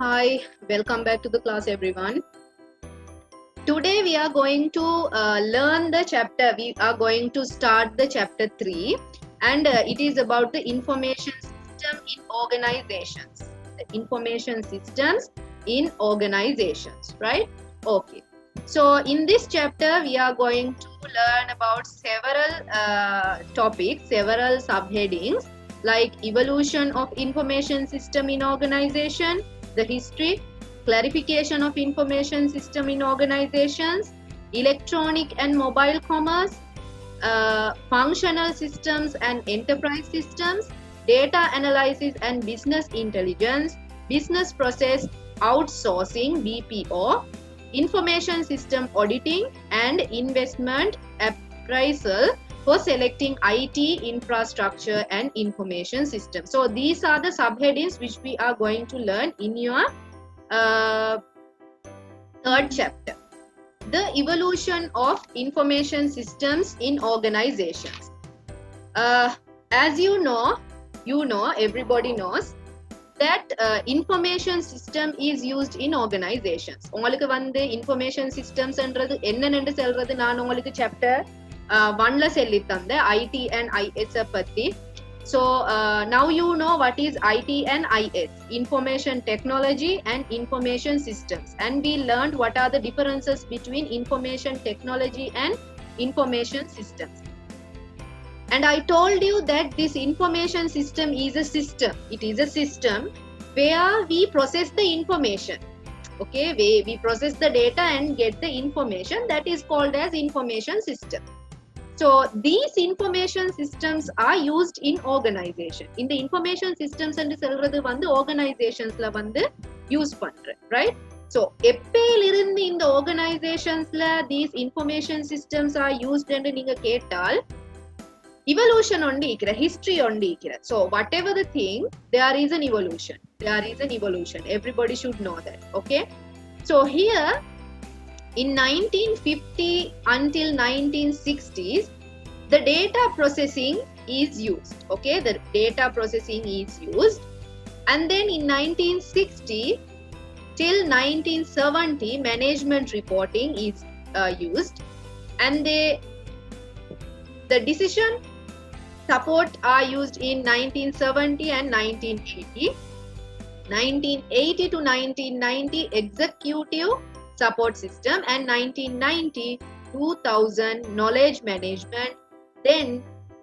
Hi, welcome back to the class, everyone. Today we are going to learn the chapter. We are going to start the chapter 3, and it is about the information system in organizations. The information systems in organizations, right? Okay. So, in this chapter, we are going to learn about several topics, several subheadings like evolution of information system in organization, the history, clarification of information system in organizations, electronic and mobile commerce, functional systems and enterprise systems, data analysis and business intelligence, business process outsourcing BPO, information system auditing, and investment appraisal for selecting IT infrastructure and information system. So these are the subheadings which we are going to learn in your third chapter. The evolution of information systems in organizations. As you know, everybody knows that information system is used in organizations. உங்களுக்கு வந்து information systems என்றது என்னன்னு சொல்றது நான் உங்களுக்கு chapter 1ல சொல்லி தந்தேன் IT and IS பத்தி. So now you know what is IT and IS, information technology and information systems, and we learned what are the differences between information technology and information systems. And I told you that this information system is a system. It is a system where we process the information. Okay, we process the data and get the information. That is called as information system. So these information systems are used in organization. In the information systems and சொல்றது வந்து organizationsல வந்து use பண்றேன், right? So எப்பையிலிருந்து இந்த organizationsல these information systems are used என்று நீங்க கேட்டால் evolution only ikkira, history only ikkira. So whatever the thing, there is an evolution. There is an evolution. Everybody should know that. Okay. So here in 1950 until 1960s, the data processing is used. Okay, the data processing is used, and then in 1960 till 1970, management reporting is used, and the decision support are used in 1970 and 1980. 1980 to 1990, executive support system, and 1990 2000, knowledge management. Then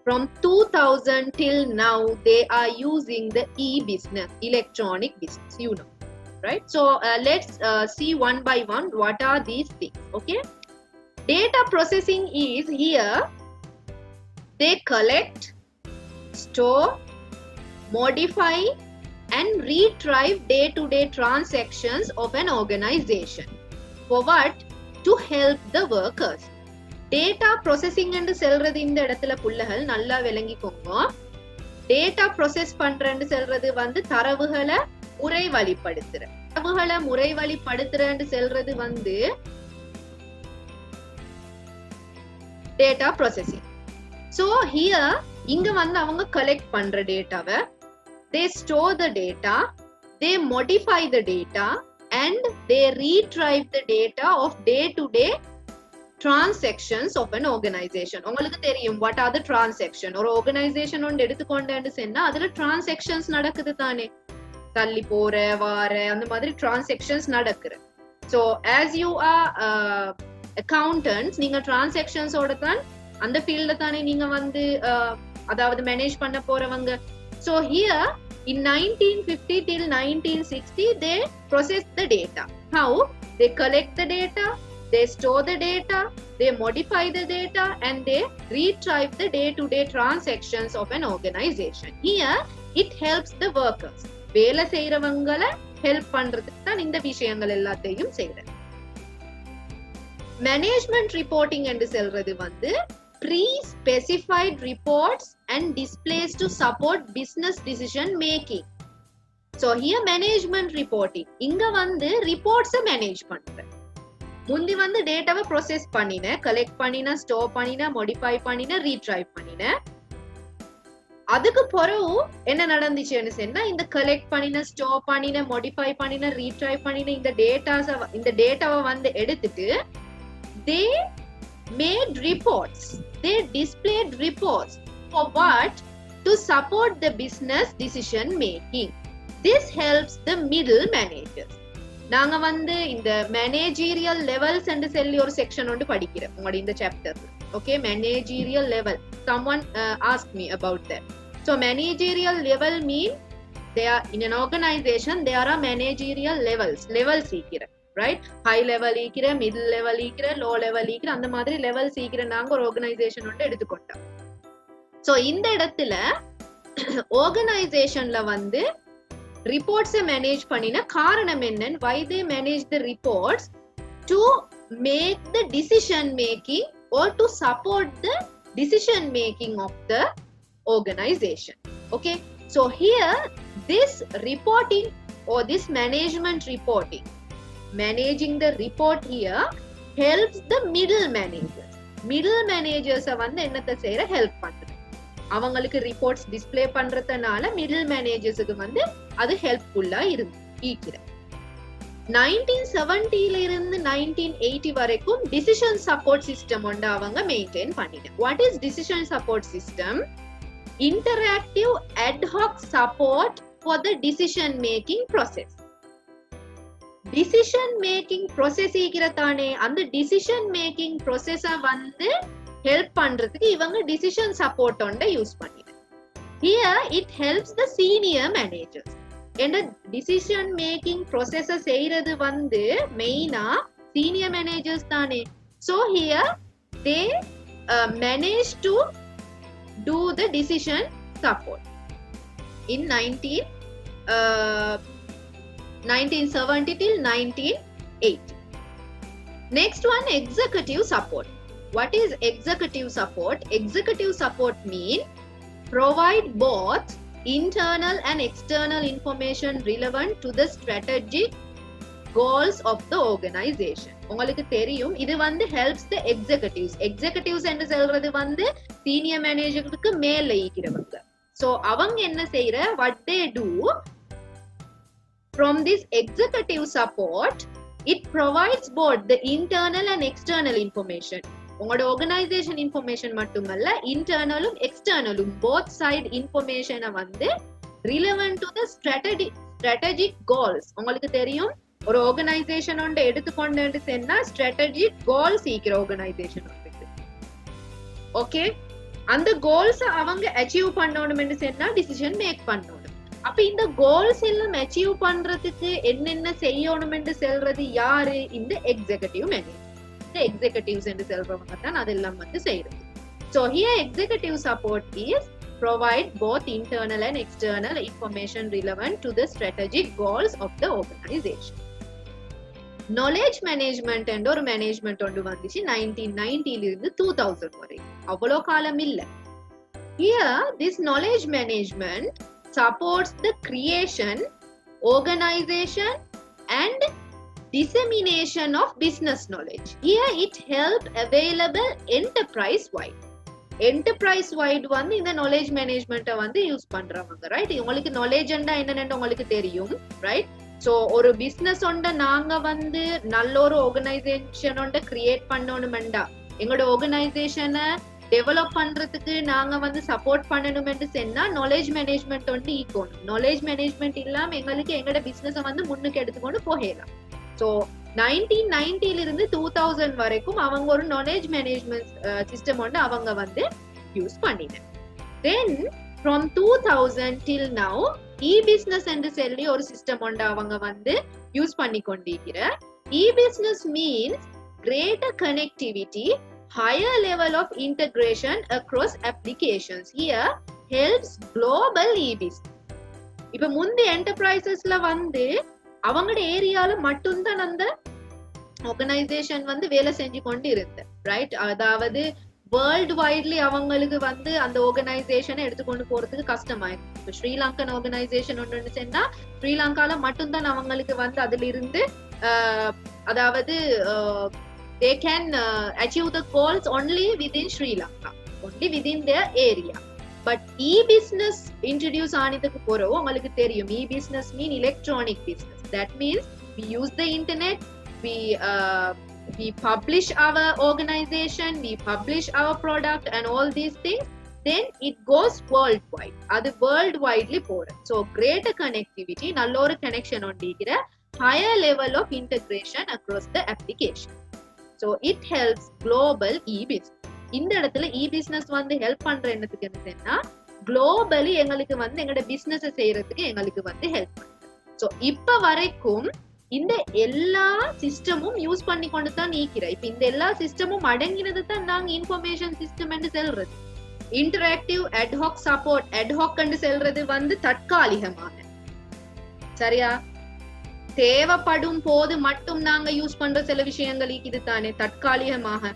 from 2000 till now, they are using the e-business, electronic business, you know, right? So let's see one by one what are these things. Okay, data processing is here. They collect, store, modify, and retrieve day-to-day transactions of an organization. For what? To help the workers. Data processing என்று சொல்றது இந்த இடத்துல புள்ளகள் நல்லா விளங்கிக்கோங்க. Data process பண்றேன்னு சொல்றது வந்து தரவுகளை முறைவழிப்படுத்துற. தரவுகளை முறைவழிப்படுத்துறேன்னு சொல்றது வந்து data processing. So here இங்க வந்து அவங்க collect பண்ற டேட்டாவை, they store the data, they modify the data, and they retrieve the data of day-to-day transactions of an organization. உங்களுக்கு தெரியும் what are the transaction. ஒரு organization ஒன்று எடுத்துக்கொண்டேன்னு சொன்னா அதுல transactions நடக்குது தானே, தள்ளி போற வார அந்த மாதிரி transactions நடக்குது. So as you are accountants, நீங்க transactions ஓட தான் அந்த ஃபீல்ட்ல தானே நீங்க வந்து அதாவது மேனேஜ் பண்ண போறவங்க. So here in 1950 till 1960, they process the data. How? They collect the data, they store the data, they modify the data, and they retrieve the day-to-day transactions of an organization. Here it helps the workers. வேலை செய்யறவங்களை help பண்றதுக்கு தான் இந்த விஷயங்கள் எல்லாத்தையும் செய்யறேன். Management reporting என்று சொல்றது வந்து pre-specified reports and displays to support business decision making. So here management reporting. இங்க வந்து reports manage பண்றேன். முந்தி வந்து டேட்டாவை ப்ரோசஸ் பண்ணின, கலெக்ட் பண்ணின, ஸ்டோர் பண்ணின, மாடிஃபை பண்ணின, ரீட்ரைவ் பண்ணின. அதுக்கு பிறகு என்ன நடந்துச்சுன்னு சொன்னா இந்த கலெக்ட் பண்ணின ஸ்டோர் பண்ணின மாடிஃபை பண்ணின ரீட்ரை பண்ணின இந்த டேட்டாவை வந்து எடுத்துட்டு they made reports, they displayed reports for what? To support the business decision making. This helps the middle managers. நாங்க வந்து இந்த managerial levels என்று சொல்லி ஒரு செக்ஷன் ஒன்று படிக்கிறோம் உங்களோட இந்த சாப்டர்ல. Okay, managerial level. Someone asked me about that. So managerial level mean they are in an organization there are managerial levels இருக்கிற, right? High level இருக்கிற, middle level இருக்கிற, low level இருக்கிற, அந்த மாதிரி levels இருக்கிற நாங்க ஒரு organization ஒன்று எடுத்துக்கொண்டோம். So இந்த இடத்துல organizationல வந்து reports manage பண்ணின காரணம் என்னன்னு, why they manage the reports? To make the decision making or to support the decision making of the organization. Okay, so here this reporting or this management reporting, managing the report here helps the middle managers வந்து என்னத்தை செய்யற help பண்றது, அவங்களுக்கு reports display பண்றதுனால middle மேனேஜர்ஸுக்கு வந்து அது ஹெல்ப்ஃபுல்லா இருக்கிற. 1970 இருந்து 1980 வரைக்கும் டிசிஷன் சப்போர்ட் சிஸ்டம் ஒன்று அவங்க மெயின்டைன் பண்ணிட்டு. What is decision support system? Interactive ad hoc support for the decision making process. Decision making process இருக்கிறதானே, அந்த டிசிஷன் மேக்கிங் ப்ராசஸ வந்து ஹெல்ப் பண்றதுக்கு இவங்க டிசிஷன் சப்போர்ட் ஒன்றை யூஸ் பண்ணிட்டு. Here it helps the senior managers. என்ன டிசிஷன் மேக்கிங் ப்ராசஸ செய்யறது வந்து மெயினா சீனியர் மேனேஜர்ஸ் தானே. So here they manage to do the decision support in 1970 till 1980. Next one, executive support. What is executive support? Executive support mean provide both internal and external information relevant to the strategic goals of the organization. உங்களுக்கு தெரியும் இது வந்து helps the executives என்று சொல்றது வந்து senior managerக்கு மேல இருக்கிறவங்க. So அவங்க என்ன செய்யற, what they do from this executive support, it provides both the internal and external information. உங்களோட ஆர்கனைசேஷன் இன்ஃபர்மேஷன் மட்டுமல்ல, இன்டர்னலும் எக்ஸ்டர்னலும் போத் சைடு இன்ஃபர்மேஷனை வந்து relevant to the strategic goals. உங்களுக்கு தெரியும் ஒரு ஆர்கனைசேஷன் ஒன்று எடுத்துக்கொண்டு சொன்னா ஸ்ட்ராட்டஜிக் கோல்ஸ் இருக்கிற ஆர்கனைசேஷன் ஒன்று. ஓகே, அந்த கோல்ஸ் அவங்க அச்சீவ் பண்ணணும்னு சொன்னா டிசிஷன் மேக் பண்ணணும். அப்ப இந்த கோல்ஸ் எல்லாம் அச்சீவ் பண்றதுக்கு என்னென்ன செய்யணும்னு சொல்றது யாரு? இந்த எக்ஸிகியூட்டிவ் மேனேஜர், executives என்று சொல்றவங்க தான் அதெல்லாம் வந்து செய்யறது. So here executive support is provide both internal and external information relevant to the strategic goals of the organization. Knowledge management என்ற ஒரு மேனேஜ்மெண்ட் ஒன்று வந்துச்சு 1990 இருந்து 2000 வரை, அவ்வளோ காலம் இல்ல. Here this knowledge management supports the creation, organization and dissemination of business knowledge. Here it help available enterprise wide வந்து இந்த knowledge management வந்து யூஸ் பண்றவங்க, ரைட்? உங்களுக்கு knowledge என்னன்னு உங்களுக்கு தெரியும், ரைட்? சோ ஒரு பிசினஸ் ஒண்ட நாங்க வந்து நல்ல ஒரு ஆர்கனைசேஷன் ஒண்ட கிரியேட் பண்ணணும்டா, எங்களோட ஆர்கனைசேஷனை டெவலப் பண்றதுக்கு நாங்க வந்து சப்போர்ட் பண்ணணும்னு சொன்னா knowledge management ஒன்று ஈக்கணும். knowledge management இல்லாம எங்களுக்கு எங்களோட பிசினஸை வந்து முன்னுக்கு எடுத்துக்கொண்டு போகலாம். So 1990 இருந்து 2000 வரைக்கும் அவங்க ஒரு knowledge management system ஒன்று அவங்க வந்து யூஸ் பண்ணினாங்க. Then from 2000 till now e-business என்று சொல்லி ஒரு சிஸ்டம் ஒன்று அவங்க வந்து யூஸ் பண்ணி கொண்டிருக்கிற. e-business means greater connectivity, higher level of integration across applications. Here helps global e-business. இப்ப முந்தைய என்டர்பிரைசஸ்ல வந்து அவங்களோட ஏரியால மட்டும்தான் அந்த ஆர்கனைசேஷன் வந்து வேலை செஞ்சு கொண்டு இருந்த, ரைட்? அதாவது வேர்ல்டு வைட்லி அவங்களுக்கு வந்து அந்த ஆர்கனைசேஷனை எடுத்துக்கொண்டு போறதுக்கு கஷ்டமாயிருக்கு. இப்போ ஸ்ரீலங்கன் ஆர்கனைசேஷன் ஒன்று சொன்னா ஸ்ரீலங்கால மட்டும்தான் அவங்களுக்கு வந்து அதுல இருந்து அதாவது they can achieve the goals only within Sri Lanka, only within their area. But e-business introduce ஆனதுக்கு பிறகு உங்களுக்கு தெரியும் e-business mean electronic business. That means we use the internet, we publish our organization, we publish our product and all these things, then it goes worldwide. அது worldwidely போறது. So greater connectivity, நல்ல ஒரு connection ஒண்டிக்கிற higher level of integration across the application. So it helps global e-business. இந்த இடத்துல e-business வந்து help பண்ற என்னத்துக்கு என்னன்னா குளோபலி எங்களுக்கு வந்து எங்களோட பிசினஸ் செய்யறதுக்கு எங்களுக்கு வந்து ஹெல்ப் பண்ணுது. ஸோ இப்ப வரைக்கும் இந்த எல்லா சிஸ்டமும் யூஸ் பண்ணி கொண்டு தான் நீக்கிற. இப்ப இந்த எல்லா சிஸ்டமும் அடங்கினது தான் நாங்க இன்ஃபர்மேஷன் சிஸ்டம் என்று செல்றது. இன்டராக்டிவ் அட்ஹாக் சப்போர்ட், அட்ஹாக் என்று செல்றது வந்து தற்காலிகமாக, சரியா? தேவைப்படும் போது மட்டும் நாங்க யூஸ் பண்ற சில விஷயங்கள் இது தானே தற்காலிகமாக.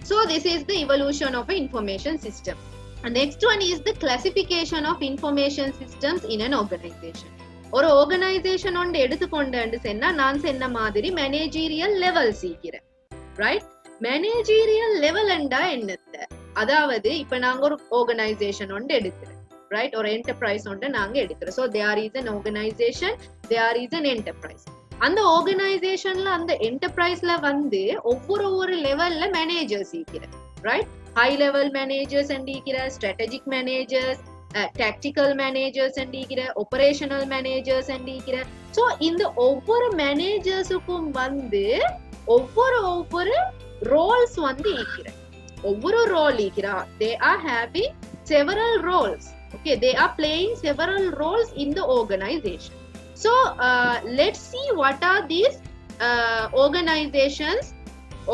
So this is the evolution of an information system. And next one is the classification of information systems in an organization. ஒரு ஆர்கனைசேஷன் ஒன்று எடுத்துக்கொண்டு சொன்னா நான் சொன்ன மாதிரி மேனேஜீரியல் லெவல் சீக்கிறேன், ரைட்? மேனேஜீரியல் லெவல் என்றா என்னத்த? அதாவது இப்ப நாங்க ஒரு ஆர்கனைசேஷன் ஒன்று எடுக்கிறோம், ரைட்? ஒரு என்டர்பிரைஸ் ஒன்று நாங்க எடுக்கிறோம். So there is an organisation, there is an enterprise. அந்த ஆர்கனைசேஷன்ல அந்த என்டர்பிரைஸ்ல வந்து ஒவ்வொரு லெவல்ல மேனேஜர்ஸ் இருக்கிறார், ரைட்? ஹை லெவல் மேனேஜர்ஸ் இருக்கிற, ஸ்ட்ராட்டஜிக் மேனேஜர்ஸ், டாக்டிக்கல் மேனேஜர்ஸ் இருக்கிற, ஆபரேஷனல் மேனேஜர்ஸ் இருக்கிற. ஸோ இந்த ஒவ்வொரு மேனேஜர்ஸுக்கும் வந்து ஒவ்வொரு ரோல்ஸ் வந்து இருக்கிற, ஒவ்வொரு ரோல் இருக்கிறா. They are having several roles. Okay, they are playing several roles in the organization. So let's see what are these organizations,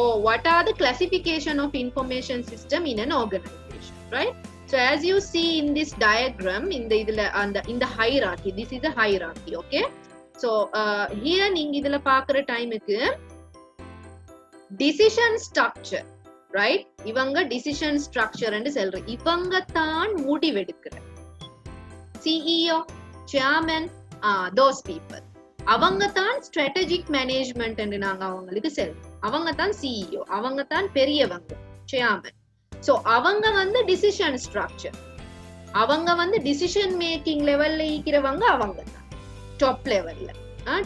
or what are the classification of information system in an organization, right? So as you see in this diagram, in the hierarchy, this is a hierarchy, okay? So here நீங்க இதுல பாக்குற டைமுக்கு decision structure, right? இவங்க decision structure ன்னு சொல்ற, இவங்க தான் முடிவெடுக்கிற CEO, chairman, those people. அவங்க தான் ஸ்ட்ராட்டஜிக் மேனேஜ்மெண்ட் என்று நாங்க அவங்களுக்கு செல்வோம். அவங்க தான் சிஇஓ, அவங்க தான் பெரியவங்க, சேர்மன். சோ அவங்க வந்து டிசிஷன் ஸ்ட்ரக்சர், அவங்க வந்து டிசிஷன் மேக்கிங் லெவல்ல இருக்கிறவங்க, அவங்க தான் டாப் லெவல்ல,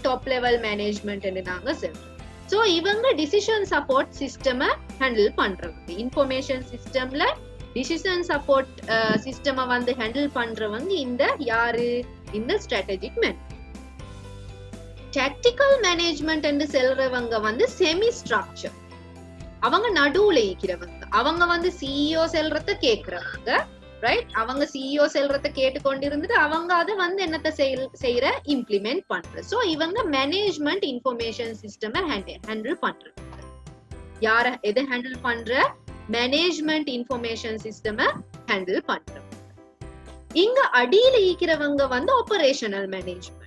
டாப் லெவல் மேனேஜ்மெண்ட் என்று நாங்க செல்வோம். சோ இவங்க டிசிஷன் சப்போர்ட் சிஸ்டமை ஹேண்டில் பண்றவங்க. இன்ஃபர்மேஷன் சிஸ்டம்ல டிசிஷன் சப்போர்ட் சிஸ்டமை வந்து ஹேண்டில் பண்றவங்க இந்த யாரு? இந்த ஸ்ட்ராட்டஜிக் மேனேஜ்மெண்ட். டாக்டிக்கல் மேனேஜ்மெண்ட் என்று செல்றவங்க வந்து செமி ஸ்ட்ரக்சர், அவங்க நடுவுல இருக்கிறவங்க. அவங்க வந்து சிஇஓ செல்றத கேக்குறவங்க, ரைட்? அவங்க சிஇஓ செல்றத கேட்டுக்கொண்டிருந்துட்டு அவங்க அதை வந்து என்னத்த செய்யற இம்ப்ளிமெண்ட் பண்ற. சோ இவங்க மேனேஜ்மெண்ட் இன்ஃபர்மேஷன் சிஸ்டம் ஹேண்டில் பண்றாங்க. யார எதை ஹேண்டில் பண்ற? மேனேஜ்மெண்ட் இன்ஃபர்மேஷன் சிஸ்டம் ஹேண்டில் பண்றாங்க. இங்க அடியில இருக்கிறவங்க வந்து ஆபரேஷனல் மேனேஜ்மெண்ட்,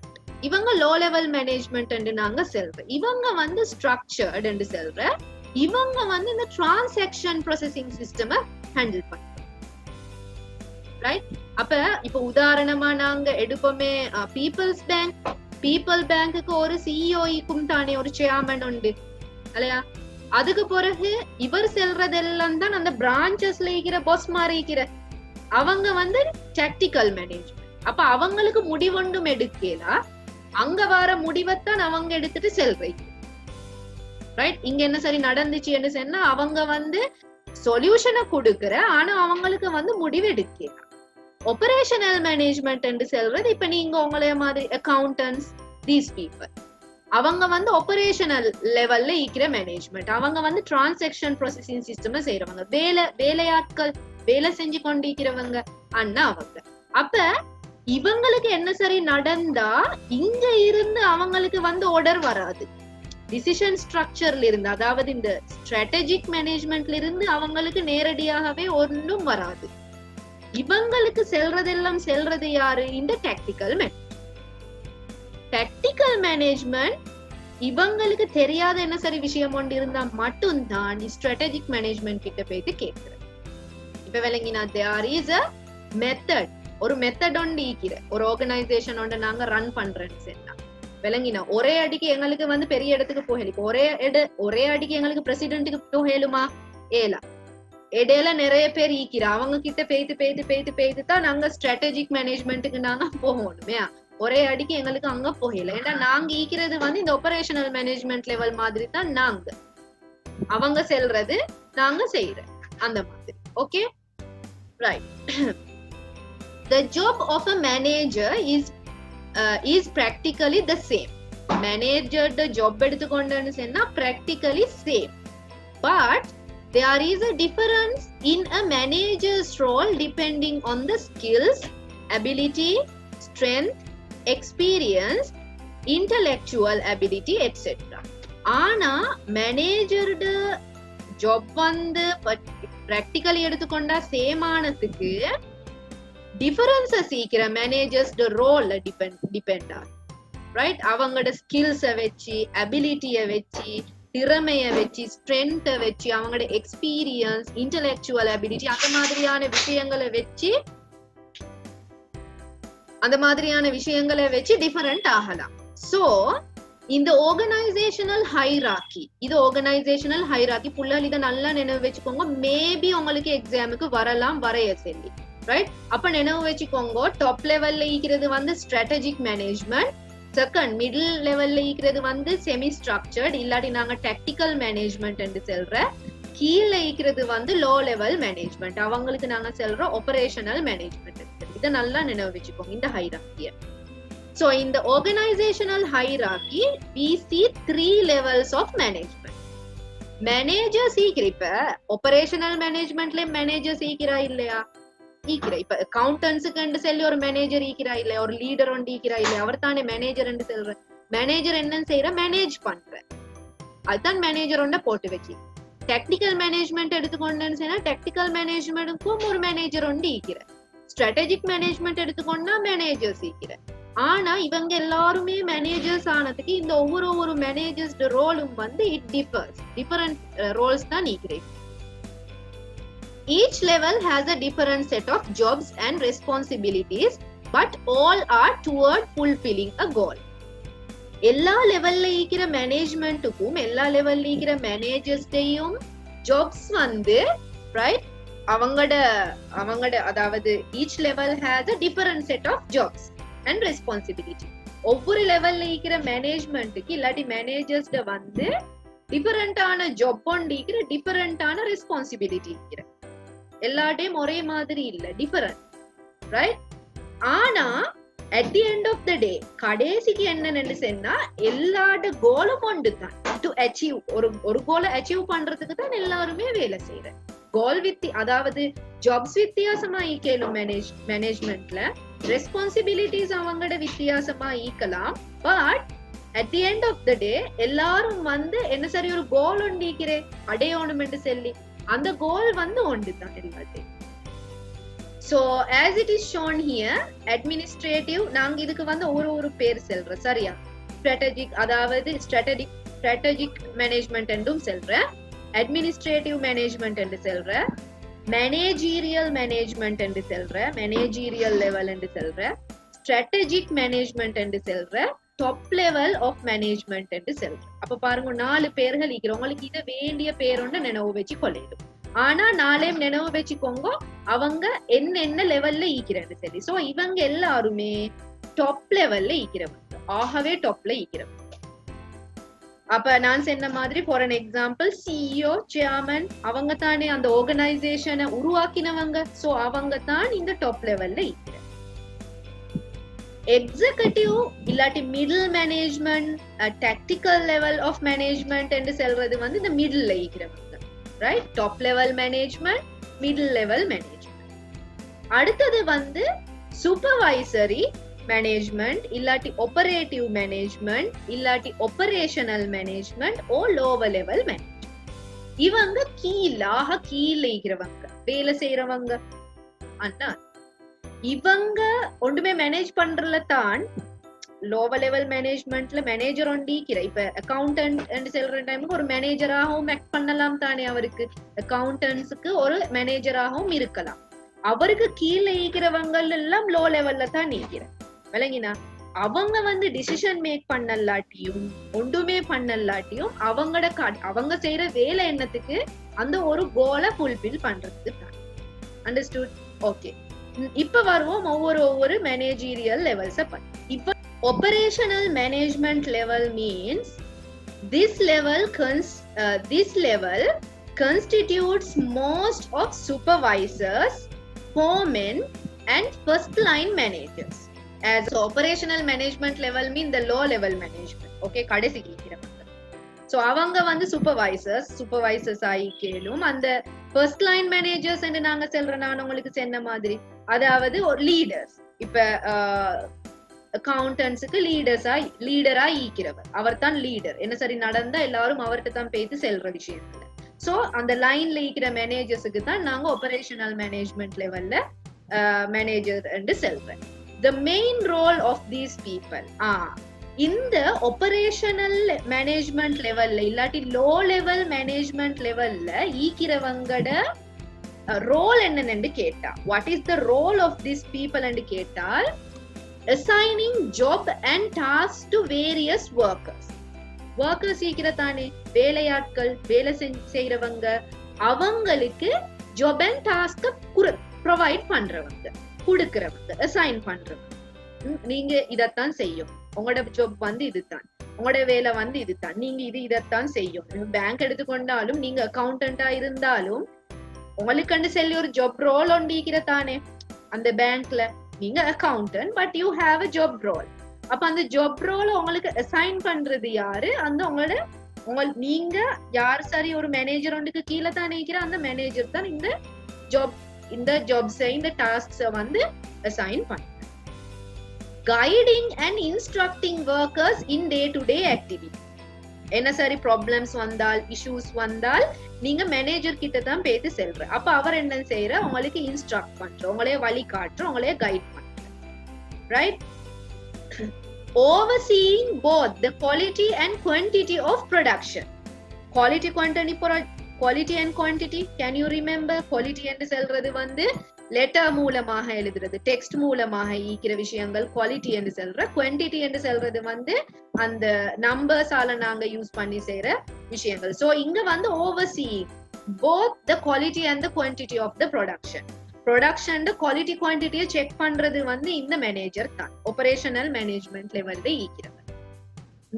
இவங்க லோ லெவல் மேனேஜ்மெண்ட் என்று நாங்க செல்றோம். இவங்க வந்து ஸ்ட்ரக்சர்ட் என்று செல்ற, இவங்க வந்து இந்த டிரான்சாக்ஷன் ப்ராசஸிங் சிஸ்டம் ஹேண்டில் பண்றோம், ரைட்? அப்ப இப்ப உதாரணமா நாங்க எடுப்போமே பீப்புள்ஸ் பேங்க். பீப்புள் பேங்குக்கு ஒரு சிஇஓக்கும் தானே ஒரு சேர்மன் உண்டு, இல்லையா? அதுக்கு பிறகு இவர் செல்றதெல்லாம் தான் அந்த பிரான்ச்சஸ்ல இருக்கிற பாஸ் மாதிரி இருக்கிற அவங்க வந்து டாக்டிக்கல் மேனேஜ்மெண்ட். அப்ப அவங்களுக்கு முடிவொன்றும் எடுக்கலாம், அங்க வர முடிவைத்தான் அவங்க எடுத்துட்டு செல்றீங்க, ரைட்? இங்க என்ன சரி நடந்துச்சு என்று சொன்னா அவங்க வந்து சொல்யூஷனை கொடுக்கற, ஆனா அவங்களுக்கு வந்து முடிவு எடுக்கலாம். ஆபரேஷனல் மேனேஜ்மெண்ட் என்று சொல்றது இப்ப நீங்க உங்களே மாதிரி அக்கௌண்டன்ஸ், தீஸ் பீப்புள், அவங்க வந்து ஆபரேஷனல் லெவல்ல இருக்கிற மேனேஜ்மெண்ட். அவங்க வந்து டிரான்சாக்ஷன் ப்ராசஸிங் சிஸ்டம் செய்யறவங்க, வேலையாட்கள், வேலை செஞ்சு கொண்டிருக்கிறவங்க அண்ணா அவங்க. அப்ப இவங்களுக்கு என்ன சரி நடந்தா இங்க இருந்து அவங்களுக்கு வந்து ஆர்டர் வராது. டிசிஷன் ஸ்ட்ரக்சர்ல இருந்து, அதாவது இந்த ஸ்ட்ராட்டஜிக் மேனேஜ்மெண்ட்ல இருந்து அவங்களுக்கு நேரடியாகவே ஒன்றும் வராது. இவங்களுக்கு செல்றதெல்லாம் செல்றது யாரு? இந்த டாக்டிக்கல் மேனேஜ்மெண்ட். டாக்டிக்கல் மேனேஜ்மெண்ட் இவங்களுக்கு தெரியாத என்ன சரி விஷயம் ஒன்று இருந்தா மட்டும்தான் ஸ்ட்ராட்டஜிக் மேனேஜ்மெண்ட் கிட்ட போயிட்டு கேட்கிறேன். இப்ப விளங்கினா தேர் இஸ் அ மெத்தட், ஒரு மெத்தட் ஒன்று ஈக்கிற ஒரு ஆர்கனைசேஷன் ஒன்று நாங்க ரன் பண்றேன்னு சொன்னா விளங்கினா ஒரே அடிக்கு எங்களுக்கு வந்து பெரிய இடத்துக்கு போகல. இப்ப ஒரே அடிக்கு எங்களுக்கு பிரசிடென்ட்டுக்கு போகலுமா? ஏலா. இடையில நிறைய பேர் ஈக்கிற அவங்க கிட்ட பேய்த்து தான் நாங்க ஸ்ட்ராட்டஜிக் மேனேஜ்மெண்ட்டுக்கு நாங்க போகணுமே. ஒரே அடிக்கு எங்களுக்கு அங்க போகல. ஏன்னா நாங்க ஈக்கிறது வந்து இந்த ஆபரேஷனல் மேனேஜ்மெண்ட் லெவல் மாதிரி தான் நாங்க. அவங்க செல்றது நாங்க செய்யற அந்த மாதிரி. Okay right. The job of a manager is practically the same. Manager the job எடுத்துக்கொண்டேன்னு சொன்னா practically same. But there is a difference in a manager's role depending on the skills, ability, strength, experience, intellectual ability, etc. ஆனா மேனேஜரோட job வந்து practically எடுத்துக்கொண்டா same ஆனதுக்கு differences சீக்கிர managers role depend ஆகும். Right? அவங்களோட ஸ்கில்ஸை வச்சு, அபிலிட்டியை வச்சு, திறமையை வச்சு, ஸ்ட்ரென்த்தை வச்சு, அவங்களோட எக்ஸ்பீரியன்ஸ், இன்டெலெக்சுவல் அபிலிட்டி அந்த மாதிரியான விஷயங்களை வச்சு டிஃபரெண்ட் ஆகலாம். சோ இந்த ஆர்கனைசேஷனல் ஹைரார்கி, இது ஆர்கனைசேஷனல் ஹைரார்கி புள்ளல் இதை நல்லா நினைவு வச்சுக்கோங்க. மேபி உங்களுக்கு எக்ஸாமுக்கு வரலாம் வரைய சொல்லி. ரைட்? அப்ப நினைவு வச்சுக்கோங்க, டாப் லெவல்ல ஈக்கிறது வந்து ஸ்ட்ராட்டஜிக் மேனேஜ்மெண்ட், செகண்ட் மிடில் லெவல்ல ஈக்கிறது வந்து செமி ஸ்ட்ரக்சர்ட் இல்லாட்டி நாங்க டெக்னிக்கல் மேனேஜ்மெண்ட் என்று சொல்ற, கீழே ஈக்கிறது வந்து லோ லெவல் மேனேஜ்மெண்ட், அவங்களுக்கு நாங்க சொல்ற ஆபரேஷனல் மேனேஜ்மெண்ட். இதை நல்லா நினைவு வச்சுக்கோங்க இந்த ஹைரார்கிய. So in the organizational hierarchy we see 3 levels of management. Manager சீக்கிரம் இப்ப operational managementல manager சீக்கிரா இல்லையா? ஈக்கிற. இப்ப அக்கௌண்டன்ஸுக்கு என்று சொல்லி ஒரு மேனேஜர் ஈக்கிறா இல்லையா? ஒரு லீடர் ஒன்று ஈக்கிறா இல்லையா? அவர் தானே மேனேஜர் என்று சொல்ற. மேனேஜர் என்னன்னு செய்யற? மேனேஜ் பண்ற. அதுதான் மேனேஜர் ஒன்றை போட்டு வச்சு. டெக்னிக்கல் மேனேஜ்மெண்ட் எடுத்துக்கொண்டேன்னு சொன்னா டெக்னிக்கல் மேனேஜ்மெண்ட்டுக்கும் ஒரு மேனேஜர் ஒன்று ஈக்கிற. ஸ்ட்ராட்டஜிக் மேனேஜ்மெண்ட் எடுத்துக்கொண்டா மேனேஜர்ஸ் ஈக்கிற. ஆனா இவங்க எல்லாருமே மேனேஜர்ஸ் ஆனதுக்கு இந்த ஒவ்வொரு மேனேஜர்ஸ் ரோலும் வந்து இட் டிஃபர்ஸ். டிஃபரண்ட் ரோல்ஸ் தான் ஈக்கிறேன். Each level has a different set of jobs and responsibilities, but all are toward fulfilling a goal. எல்லா லெவல்ல இருக்கிற மேனேஜ்மெண்ட்டுக்கும் எல்லா லெவல்ல இருக்கிற மேனேஜர்ஸ்டையும் ஜாப்ஸ் வந்து ரைட் அவங்களோட அதாவது each level has a different set of jobs and responsibility. ஒவ்வொரு லெவல்ல இருக்கிற மேனேஜ்மெண்ட்டுக்கு இல்லாட்டி மேனேஜர்ஸ்ட வந்து டிஃபரெண்டான ஜாப் ஒன்று இருக்கிற, டிஃபரெண்டான ரெஸ்பான்சிபிலிட்டி இருக்கிற. எல்லாட்டையும் ஒரே மாதிரி இல்ல, டிஃபரண்ட். ரைட்? ஆனா at the end of the day கடைசிக்கு என்னன்னு சொன்னா எல்லாரோட கோலும் ஒன்று தான். டு அச்சீவ் ஒரு கோலை அச்சீவ் பண்றதுக்கு தான் எல்லாருமே வேலை செய்யற. கோல் அதாவது ஜாப்ஸ் வித்தியாசமா ஈக்கலும் மேனேஜ்மெண்ட்ல, ரெஸ்பான்சிபிலிட்டிஸ் அவங்களோட வித்தியாசமா ஈக்கலாம். But at the end of the day எல்லாரும் வந்து என்ன சரி ஒரு கோல் ஒன்று ஈக்கிறேன் அடையணும் என்று சொல்லி அந்த கோல் வந்து ஒன்று தான் எல்லாத்தையும். So as it is shown here, administrative நாங்க இதுக்கு வந்து ஒரு பேர் சொல்ற சரியா? ஸ்ட்ராட்டஜிக் அதாவது ஸ்ட்ராட்டஜிக் மேனேஜ்மெண்ட் என்றும் சொல்ற, அட்மினிஸ்ட்ரேட்டிவ் மேனேஜ்மெண்ட் என்று சொல்ற, மேனேஜீரியல் மேனேஜ்மெண்ட் என்று சொல்ற, மேனேஜீரியல் லெவல் என்று சொல்ற, ஸ்ட்ராட்டஜிக் மேனேஜ்மெண்ட் என்று சொல்ற, டாப் லெவல் ஆஃப் மேனேஜ்மெண்ட் என்று சொல்ற. அப்ப பாருங்க 4 பேர்கள் இருக்கிறோம். உங்களுக்கு இதை வேண்டிய பேர் ஒன்று நினைவு வச்சு கொள்ளிடும். ஆனா 4 நினைவு வச்சுக்கோங்க அவங்க என்ன லெவல்ல ஈக்கிறன்னு சொல்லி. சோ இவங்க எல்லாருமே டாப் லெவல்ல ஈக்கிறவங்க, ஆகவே டாப்ல ஈக்கிறவங்க. அப்ப நான் சொன்ன மாதிரி for an example CEO, chairman அவங்க தானே அந்த ஆர்கனைசேஷனை உருவாக்கினவங்க. சோ அவங்க தான் இந்த டாப் லெவல்ல ஈக்கிற. எக்ஸிகியூட்டிவ் இல்லாட்டி middle management, tactical level of management என்று சொல்றது வந்து இந்த மிடில் ஈக்கிறவங்க. Right? Top level management, middle level management. அடுத்தது வந்து சூப்பர்வைசரி மேனேஜ்மெண்ட் இல்லாட்டி ஆபரேட்டிவ் மேனேஜ்மெண்ட் இல்லாட்டி operational management or lower level management. இவங்க கீழே இருக்கிறவங்க, வேலை செய்யறவங்க. அண்ணா இவங்க ஒன்றுமே மேனேஜ் பண்றதுல தான் லோவர் லெவல் மேனேஜ்மெண்ட்ல மேனேஜர் ஒண்டிக்கிற. இப்ப அக்கௌண்டன்ட் சொல்ற டைமுக்கு ஒரு மேனேஜராகவும் ஆக்ட் பண்ணலாம் தானே. அவருக்கு அக்கௌண்டன்ட்ஸுக்கு ஒரு மேனேஜராகவும் இருக்கலாம். அவருக்கு கீழே இருக்கிறவங்க எல்லாம் லோ லெவல்ல தான் நீக்கிற. விளங்கினா? அவங்க வந்து டிசிஷன் மேக் பண்ணலாட்டியும் ஒன்றுமே பண்ணலாட்டியும் அவங்க செய்யற வேலை என்னத்துக்கு அந்த ஒரு கோலை ஃபுல்பில் பண்றதுக்கு தான். அண்டர்ஸ்டுட்? ஓகே. இப்ப வருவோம் ஒவ்வொரு மேனேஜீரியல் லெவல்ஸ பத்தி. இப்ப operational management level means this level constitutes most of supervisors, foremen and first line managers. As operational management level mean the low level management. Okay, கடைசிக்கு இருக்கிறவங்க. So அவங்க வந்து supervisors ஆகி கேளும். அந்த first line managers என்று நாங்க சொல்ற நான் உங்களுக்கு சொன்ன மாதிரி, அதாவது ஒரு லீடர்ஸ். இப்ப அக்கௌண்டன்ட்ஸுக்கு லீடரா ஈக்கிறவர், அவர் தான் லீடர். என்ன சரி நடந்தா எல்லாரும் அவர்கிட்ட தான் பேசி செல்ற விஷயத்துல. சோ அந்த லைன்ல ஈக்கிற மேனேஜர்ஸுக்கு தான் நாங்க ஆபரேஷனல் மேனேஜ்மெண்ட் லெவல்ல மேனேஜர் என்று சொல்றேன். The main role of these people இந்த ஆபரேஷனல் மேனேஜ்மெண்ட் லெவல்ல இல்லாட்டி லோ லெவல் மேனேஜ்மெண்ட் லெவல்ல ஈக்கிறவங்கட ரோல் என்னன்னு கேட்டா, what is the role of these people என்று கேட்டால், assigning job and tasks to various workers. workers ஈக்கிறதானே வேலையாட்கள், வேலை செய்யறவங்க, அவங்களுக்கு job and task ப்ரொவைட் பண்றவங்க, கொடுக்கிறவங்க, அசைன் பண்றவங்க. நீங்க இதத்தான் செய்யும், உங்களோட ஜாப் வந்து இதுதான், உங்களோட வேலை வந்து இதுதான், நீங்க இதத்தான் செய்யும். பேங்க் எடுத்துக்கொண்டாலும் நீங்க அக்கௌண்டண்டா இருந்தாலும் உங்களுக்கு சொல்லி ஒரு ஜாப் ரோல் ஒண்டிக்கிறதானே அந்த பேங்க்ல. நீங்க accountant, but you have a job role. அப்ப அந்த ஜாப் ரோல் உங்களுக்கு அசைன் பண்றது யாரு? அந்த நீங்க யார் சரி ஒரு மேனேஜர் ஒன்றுக்கு கீழே தான் நினைக்கிற அந்த மேனேஜர் தான் இந்த ஜாப்ஸை இந்த டாஸ்க்ஸை வந்து அசைன் பண்ற. Guiding and instructing workers in day to day activity. என்ன சரி ப்ராப்ளம்ஸ் வந்தால், இஷ்யூஸ் வந்தால் நீங்க மேனேஜர் கிட்ட தான் பேசி செல்ற. அப்ப அவர் என்ன செய்யற, உங்களுக்கு இன்ஸ்ட்ரக்ட் பண்ற, உங்களைய வழி காட்டுற, உங்களைய கைட் பண்ற. Right? Overseeing both the quality and quantity of production. Quality and quantity, can you remember? Quality என்று சொல்றது வந்து லெட்டர் மூலமாக எழுதுறது, டெக்ஸ்ட் மூலமாக ஈக்கிற விஷயங்கள் குவாலிட்டி என்று சொல்ற. குவான்டிட்டி என்று சொல்றது வந்து அந்த நம்பர்ஸால நாங்க யூஸ் பண்ணி செய்யற விஷயங்கள். சோ இங்க வந்து overseeing both the quality and the quantity of the production. Production quality குவான்டிட்டியை செக் பண்றது வந்து இந்த மேனேஜர் தான், ஆபரேஷனல் மேனேஜ்மெண்ட் லெவல்ல ஈக்கிறவர்.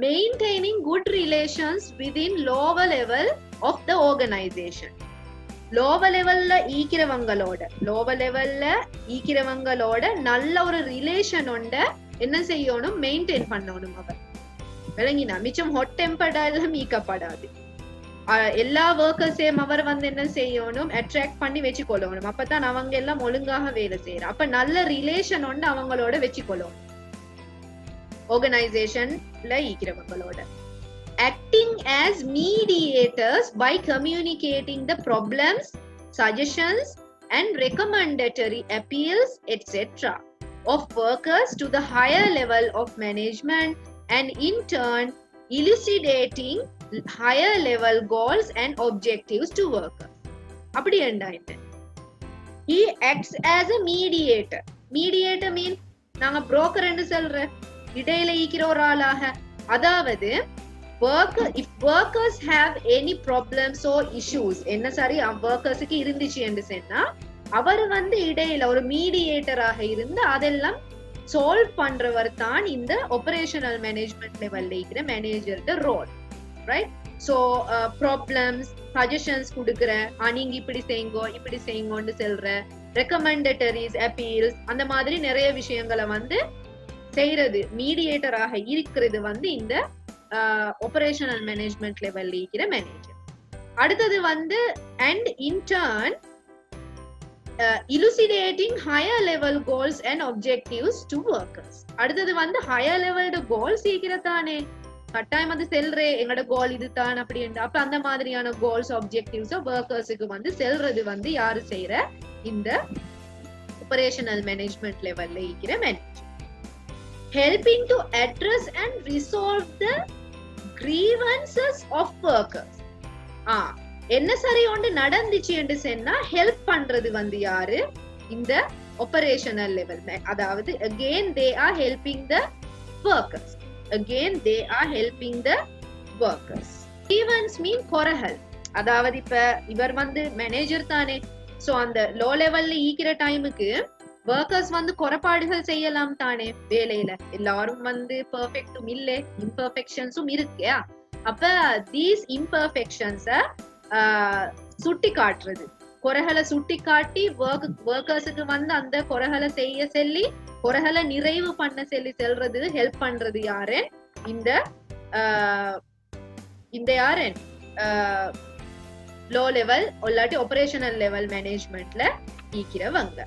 Maintaining good relations within lower level of the organization. Lower லெவல்ல ஈக்கிறவங்களோட நல்ல ஒரு ரிலேஷன் என்ன செய்யணும், மெயின்டைன் பண்ணணும். அவர் விளங்கினா மிச்சம் ஹாட் டெம்பர்டா எல்லாம் ஈக்கப்படாது. எல்லா ஒர்க்கர்ஸையும் அவர் வந்து என்ன செய்யணும், அட்ராக்ட் பண்ணி வச்சுக்கொள்ளணும். அப்பதான் அவங்க எல்லாம் ஒழுங்காக வேலை செய்யற. அப்ப நல்ல ரிலேஷன் அவங்களோட வச்சுக்கொள்ளணும் ஆர்கனைசேஷன்ல ஈக்கிறவங்களோட. Acting as mediators by communicating the problems, suggestions and recommendatory appeals etc. of workers to the higher level of management, and in turn elucidating higher level goals and objectives to workers. அப்படி என்ன? He acts as a mediator. Mediator mean நாங்க broker என்று சொல்ற, இடையில ஈக்கிற ஒரு ஆளாக. அதாவது if workers have any problems or issues, என்ன சரி workersக்கு இருந்துச்சு என்று சொன்னா, அவர் வந்து இடையில ஒரு மீடியேட்டராக இருந்து அதெல்லாம் சால்வ் பண்றவர் தான் இந்த ஆபரேஷனல் மேனேஜ்மெண்ட் லெவல்ல இருக்கிற மேனேஜரோட role. Right? So problems, suggestions கொடுக்குற, நீங்க இப்படி செய்யுங்கன்னு சொல்ற, ரெக்கமெண்டட்டரிஸ், அப்பீல்ஸ், அந்த மாதிரி நிறைய விஷயங்களை வந்து செய்யறது, மீடியேட்டராக இருக்கிறது வந்து இந்த ஆபரேஷனல் மேனேஜ்மெண்ட் லெவல்ல இருக்கிற மேனேஜர். அடுத்தது வந்து and in turn elucidating higher level goals and objectives to workers. அடுத்தது வந்து higher level goals ஈக்கிறதானே, கட்டாயம் வந்து செல்றே எங்கட கோல் இதுதான் அப்படின்னு. அப்ப அந்த மாதிரியான கோல்ஸ், ஆப்ஜெக்டிவ்ஸ் ஒர்க்கர்ஸுக்கு வந்து செல்றது வந்து யாரு செய்யற, இந்த ஆபரேஷனல் மேனேஜ்மெண்ட் லெவல்ல இருக்கிற manager. Helping to address and resolve the grievances of workers. என்ன சரி ஒன்று நடந்துச்சு என்று சொன்னா ஹெல்ப் பண்றது வந்து யாரு, இந்த ஆபரேஷனல் லெவல். அதாவது again they are helping the workers. Again, they are helping the workers. Grievance mean korahal. அதாவது இப்ப இவர் வந்து மேனேஜர் தானே, சோ அந்த லோ லெவல்ல ஈக்கிற டைமுக்கு ஒர்க்கர்ஸ் வந்து குறைபாடுகள் செய்யலாம் தானே வேலையில. எல்லாரும் வந்து பெர்ஃபெக்ட்டும் இல்ல, இம்பர்ஃபெக்ஷன்ஸும் இருக்கு. அப்ப தீஸ் இம்பர்ஃபெக்ஷன்ஸ சுட்டி காட்டுறது, குறைகளை சுட்டி காட்டி ஒர்க்கர்ஸுக்கு வந்து அந்த குறைகளை செய்ய சொல்லி குறைகளை நிறைவு பண்ண சொல்லி செல்றது, ஹெல்ப் பண்றது யாரு? இந்த யாரு லோ லெவல் இல்லாட்டி ஆபரேஷனல் லெவல் மேனேஜ்மெண்ட்ல ஈக்கிறவங்க.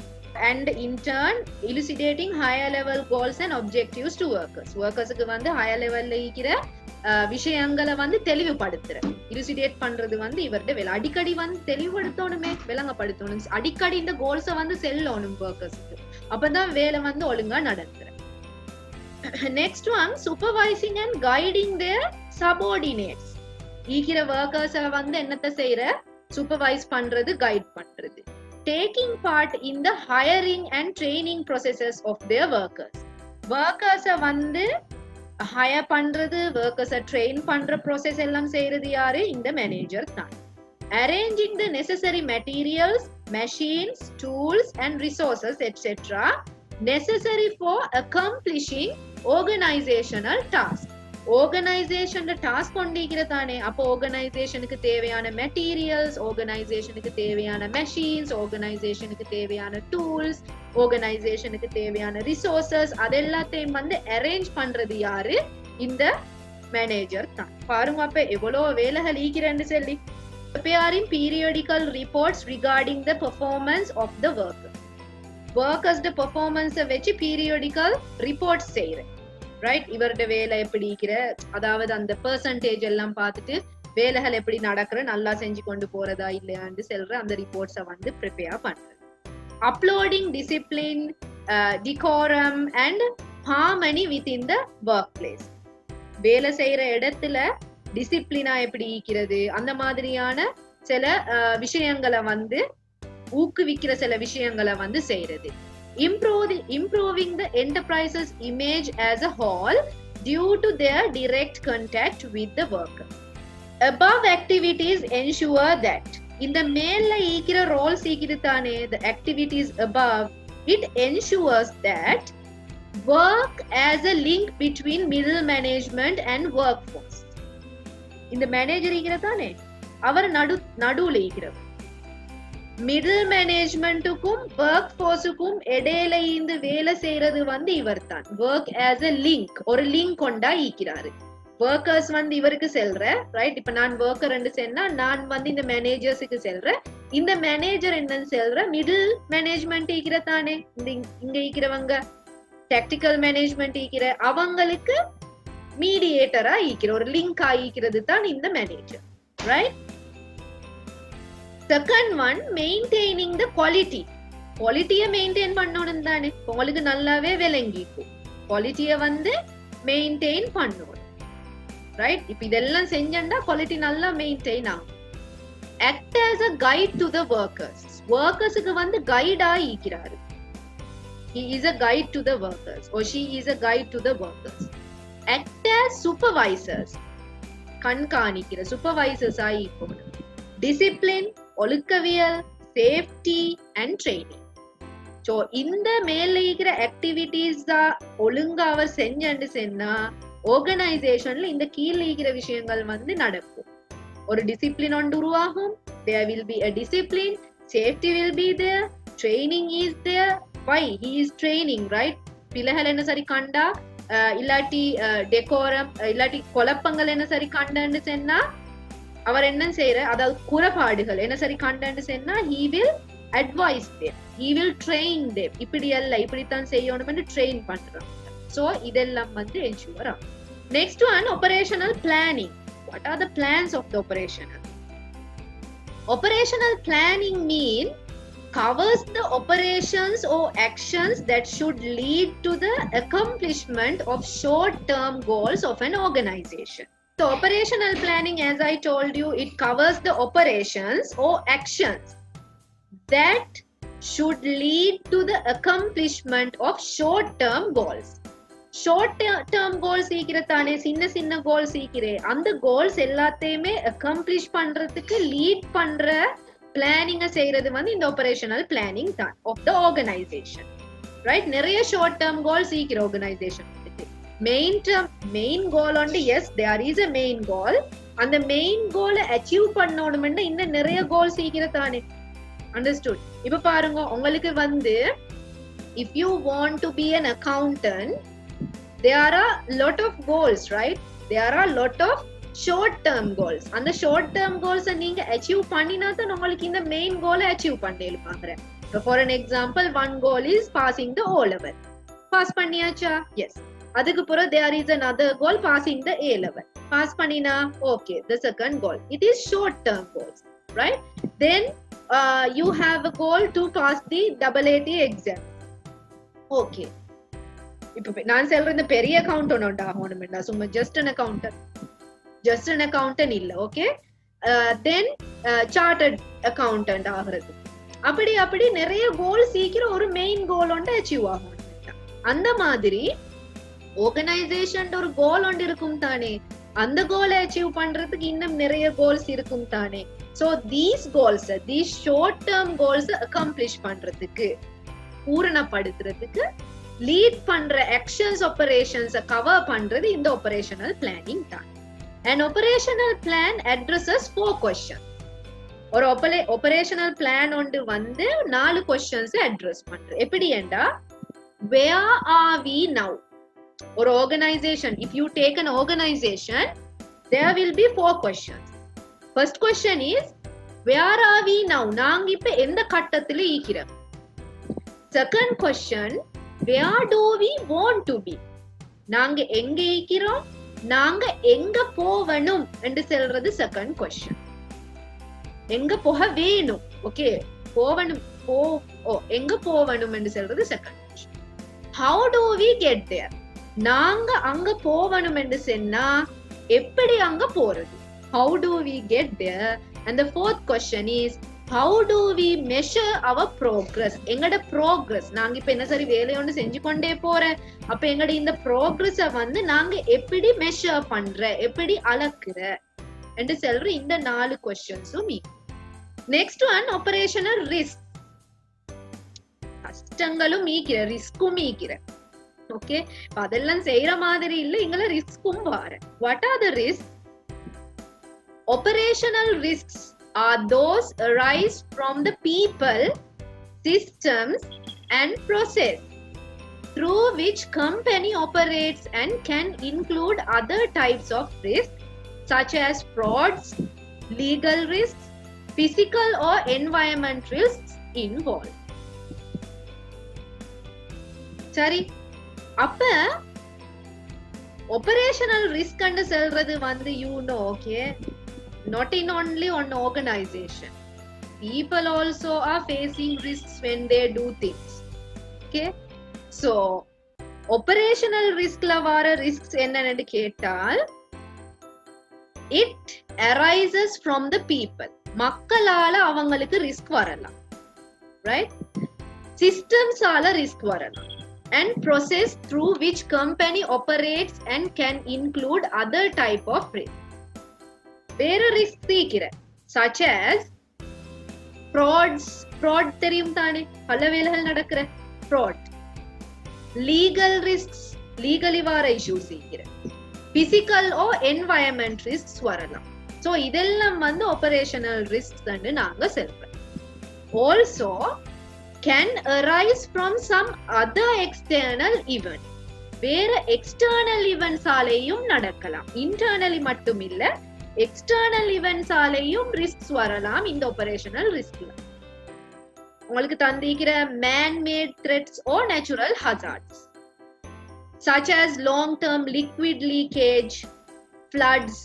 And in turn elucidating higher level goals and objectives to workers. workersக்கு வந்து higher levelல ஈக்கிற விஷயங்களை வந்து தெளிவுபடுத்துற, elucidate பண்றது வந்து இவர்ட வேலை. அடிக்கடி வந்து தெளிவுபடுத்தணுமே, விளங்கப்படுத்தணும், அடிக்கடி இந்த கோல்ஸை வந்து செல்லணும் workersக்கு, அப்பதான் வேலை வந்து ஒழுங்கா நடந்துற. Next one, supervising and guiding their subordinates. ஈக்கிற ஒர்க்கர்ஸ வந்து என்னத்த செய்யற? சூப்பர்வைஸ் பண்றது, கைட் பண்றது. Taking part in the hiring and training processes of their workers. Workers வந்து hire பண்றது, workers train பண்ற process எல்லாம் செய்யறது யாரு? இந்த மேனேஜர் தான். Arranging the necessary materials, machines, tools and resources etc. necessary for accomplishing organizational tasks. Organization task கொண்டிருக்கிறதானே, அப்போ ஆர்கனைசேஷனுக்கு தேவையான மெட்டீரியல்ஸ், ஆர்கனைசேஷனுக்கு தேவையான மெஷின்ஸ், ஆர்கனைசேஷனுக்கு தேவையான டூல்ஸ், ஆர்கனைசேஷனுக்கு தேவையான ரிசோர்சஸ், அதெல்லாத்தையும் வந்து அரேஞ்ச் பண்றது யாரு? இந்த மேனேஜர் தான். பாருங்க அப்ப எவ்வளவு வேலைகள் ஈக்கிறேன்னு சொல்லி. preparing periodical reports regarding the performance of the worker. workers the performance வச்சு periodical reports செய்யற, ரைட்? இவருடைய வேலை எப்படி இருக்கிற, அதாவது அந்த பெர்சன்டேஜ் எல்லாம் பார்த்துட்டு வேலைகள் எப்படி நடக்கிற, நல்லா செஞ்சு கொண்டு போறதா இல்லையான்னு சொல்ற அந்த ரிப்போர்ட்ஸை வந்து ப்ரிப்பேர் பண்றது. Upholding discipline, decorum and harmony within the work place. வேலை செய்யற இடத்துல டிசிப்ளினா எப்படி இருக்கிறது, அந்த மாதிரியான சில விஷயங்களை வந்து ஊக்குவிக்கிற சில விஷயங்களை வந்து செய்யறது. Improving the enterprise's image as a whole due to their direct contact with the worker. Above activities ensure that in the மேல்ல ஈக்கிற ரோல்ஸ் ஈக்கிட்டானே, the activities above, it ensures that work as a link between middle management and workforce. இந்த manager ஈக்கிறதானே, அவர் நடுவுல ஈக்கிறவர். Middle மேனேஜ்மெண்ட்டுக்கும் work போர்ஸுக்கும் இடையில இந்த வேலை செய்யறது வந்து இவர் தான். ஒர்க் ஆஸ் எ லிங்க், ஒரு லிங்க் கொண்டா ஈக்கிறாரு. ஒர்க்கர்ஸ் வந்து இவருக்கு செல்ற, ரைட்? இப்ப நான் ஒர்க்கர் என்று சொன்னா நான் வந்து இந்த மேனேஜர்ஸுக்கு செல்றேன். இந்த மேனேஜர் என்னன்னு செல்ற மிடில் மேனேஜ்மெண்ட் ஈக்கிறதானே, இங்க ஈக்கிறவங்க டெக்னிக்கல் மேனேஜ்மெண்ட் ஈக்கிற அவங்களுக்கு மீடியேட்டரா ஈக்கிற, ஒரு லிங்க் ஆகிக்கிறது தான் இந்த manager, right? Second one, maintaining the quality. குவாலிட்டியை மெயின்டைன் பண்ணணும் தானே, உங்களுக்கு நல்லாவே விளங்கிக்கும். குவாலிட்டியை வந்து மெயின்டைன் பண்ணணும், ரைட்? இப்ப இதெல்லாம் செஞ்சா குவாலிட்டி நல்லா மெயின்டைன் ஆகும். Act as a guide to the workers. ஒர்க்கர்ஸுக்கு வந்து கைடா ஈக்கிறாரு. He is a guide to the workers or she is a guide to the workers. Act as supervisors. கண்காணிக்கிற சூப்பர்வைசர்ஸ் ஆயிக்கணும். Discipline, ஒழுக்கவியல், சேஃப்டி அண்ட் ட்ரைனிங். சோ இந்த மேல இருக்கிற ஆக்டிவிட்டிஸ் தான் ஒழுங்கா அவர் செஞ்சு சொன்னா ஆர்கனைசேஷன்ல இந்த கீழே இருக்கிற விஷயங்கள் வந்து நடக்கும். ஒரு டிசிப்ளின் ஒன்று உருவாகும். There will be a discipline, safety will be there, training is there. Why? He is training, right? பிள்ளைகள் என்ன சரி கண்டா, இல்லாட்டி டெக்கோரம், இல்லாட்டி குழப்பங்கள் என்ன சரி கண்டன்னு சொன்னா அவர் என்ன செய்யற, அதாவது குறைபாடுகள் என்ன சரி கண்டன்னு சொன்னா he will advise them, he will train them. இப்படி அல்ல, இப்படித்தான் செய்யணும்னு ட்ரெயின் பண்றாங்க. சோ இதெல்லாம் வந்து என்ஷூர் ஆகும். Next one, operational planning. What are the plans of the operational? Operational planning mean covers the operations or actions that should lead to the accomplishment of short-term goals of an organization. So operational planning, as I told you, it covers the operations or actions that should lead to the accomplishment of short-term goals. Short term goals ஈக்கிறதானே, சின்ன சின்ன goals ஈக்கிறே, அந்த goals எல்லாத்தையுமே accomplish பண்றதுக்கு lead பண்ற பிளானிங்க செய்யறது வந்து இந்த ஆபரேஷனல் பிளானிங் தான் ஆஃப் த ஆர்கனைசேஷன். ரைட்? நிறைய ஷார்ட் டேர்ம் கோல்ஸ் ஈக்கிற ஆர்கனைசேஷன் மெயின் கோல் வந்து as there is a main goal. அந்த மெயின் கோலை அச்சீவ் பண்ணணும்னா இன்னும் நிறைய கோல்ஸ் ஈக்கிறதானே. அண்டர்ஸ்டுட்? இப்ப பாருங்க, உங்களுக்கு வந்து if you want to be an accountant, there are a lot of goals, right? There are a lot of short term goals. And the short term goals நீங்க achieve பண்ணினா தான் உங்களுக்கு இந்த main goal achieve பண்ணிருப்பாங்க. For an example, one goal is passing the O level. Pass பண்ணியாச்சா? Yes. அதுக்கு பிறகு there is another goal, passing the A level. Pass பண்ணினா okay, the second goal. It is short term goals, right? Then you have a goal to pass the AAT exam. Okay. இப்ப நான் சொல்ற இந்த பெரிய accountant ஆகணும்டா, சும்மா just an accountant இல்ல. Okay, தென் chartered accountant ஆகிறது. அப்படி அப்படி நிறைய கோல் சீக்கிரம் ஒரு மெயின் கோல் ஒன்று அச்சீவ் ஆகணும். அந்த மாதிரி ஆர்கனைசேஷன் ஒரு கோல் ஒன்று இருக்கும் தானே, அந்த கோலை அச்சீவ் பண்றதுக்கு இன்னும் நிறைய கோல்ஸ் இருக்கும் தானே. So these goals, these short term goals accomplish பண்றதுக்கு, பூரணப்படுத்துறதுக்கு லீட் பண்ற ஆக்ஷன்ஸ் ஆபரேஷன்ஸ் கவர் பண்றது இந்த ஆபரேஷனல் பிளானிங் தான். An operational plan addresses 4 questions. ஒரு operational plan ஒன்று வந்து 4 questions அட்ரஸ் பண்ற. எப்படி என்றா, where are we now? ஒரு organization, if you take an organization, there will be 4 questions. First question is, where are we now? நாங்க இப்ப எந்த கட்டத்துல இருக்கிறோம்? Second question, where do we want to be? நாங்க எங்க இருக்கிறோம், நாங்க எங்க போவணும் என்று சொல்றது செகண்ட் क्वेश्चन. எங்க போக வேணும், ஓகே, போவணும் எங்க போவணும் என்று சொல்றது second question. how do we get there? நாங்க அங்க போவணும் என்று சொன்னா எப்படி அங்க போறது? how do we get there? and the fourth question is, how do we measure our progress? எங்கட progress, நாங்க இப்ப என்ன சரி வேலை ஒன்று செஞ்சு கொண்டே போறேன், அப்ப எங்கட இந்த progress வந்து நாங்க எப்படி மெஷர் பண்ற, எப்படி அளக்குற என்று சொல்ற இந்த 4 questions-உம். Next one, operational risk. கஷ்டங்களும் மீக்கிற, ரிஸ்க்கும் மீக்கிற. ஓகே, அதெல்லாம் செய்யற மாதிரி இல்ல, இங்கல ரிஸ்க்கும் வார. What are the risk? Operational risks are those arise from the people, systems and process through which company operates, and can include other types of risks such as frauds, legal risks, physical or environment risks involved. சரி, அப்ப operational risk and சொல்றது வந்து okay, not in only on organization, people also are facing risks when they do things. Okay, so operational risk la vara risks enna nu ketal, it arises from the people, மக்களால அவங்களுக்கு risk வரலாம், right? systems ஆல risk வரலாம், and process through which company operates and can include other type of risk. வேற risk சீக்கிர, such as frauds, fraud தெரியும் தானே, பல வேலைகள் நடக்கிற fraud. legal risks, legally வார issues சீக்கிர. physical or environment risks வரலாம். so இதெல்லாம் வந்து operational risks ன்னு நாங்க சொல்றோம். also can arise from some other external event. வேற external events ஆலேயும் நடக்கலாம், internally மட்டும் இல்ல, எக்ஸ்டர்னல் ஈவென்ட்ஸ் ஆலேயும் ரிஸ்க்ஸ் வரலாம் இந்த ஆபரேஷனல் ரிஸ்க்ல. உங்களுக்கு தந்திக்கிற man made threats or natural hazards such as long term liquid leakage, floods,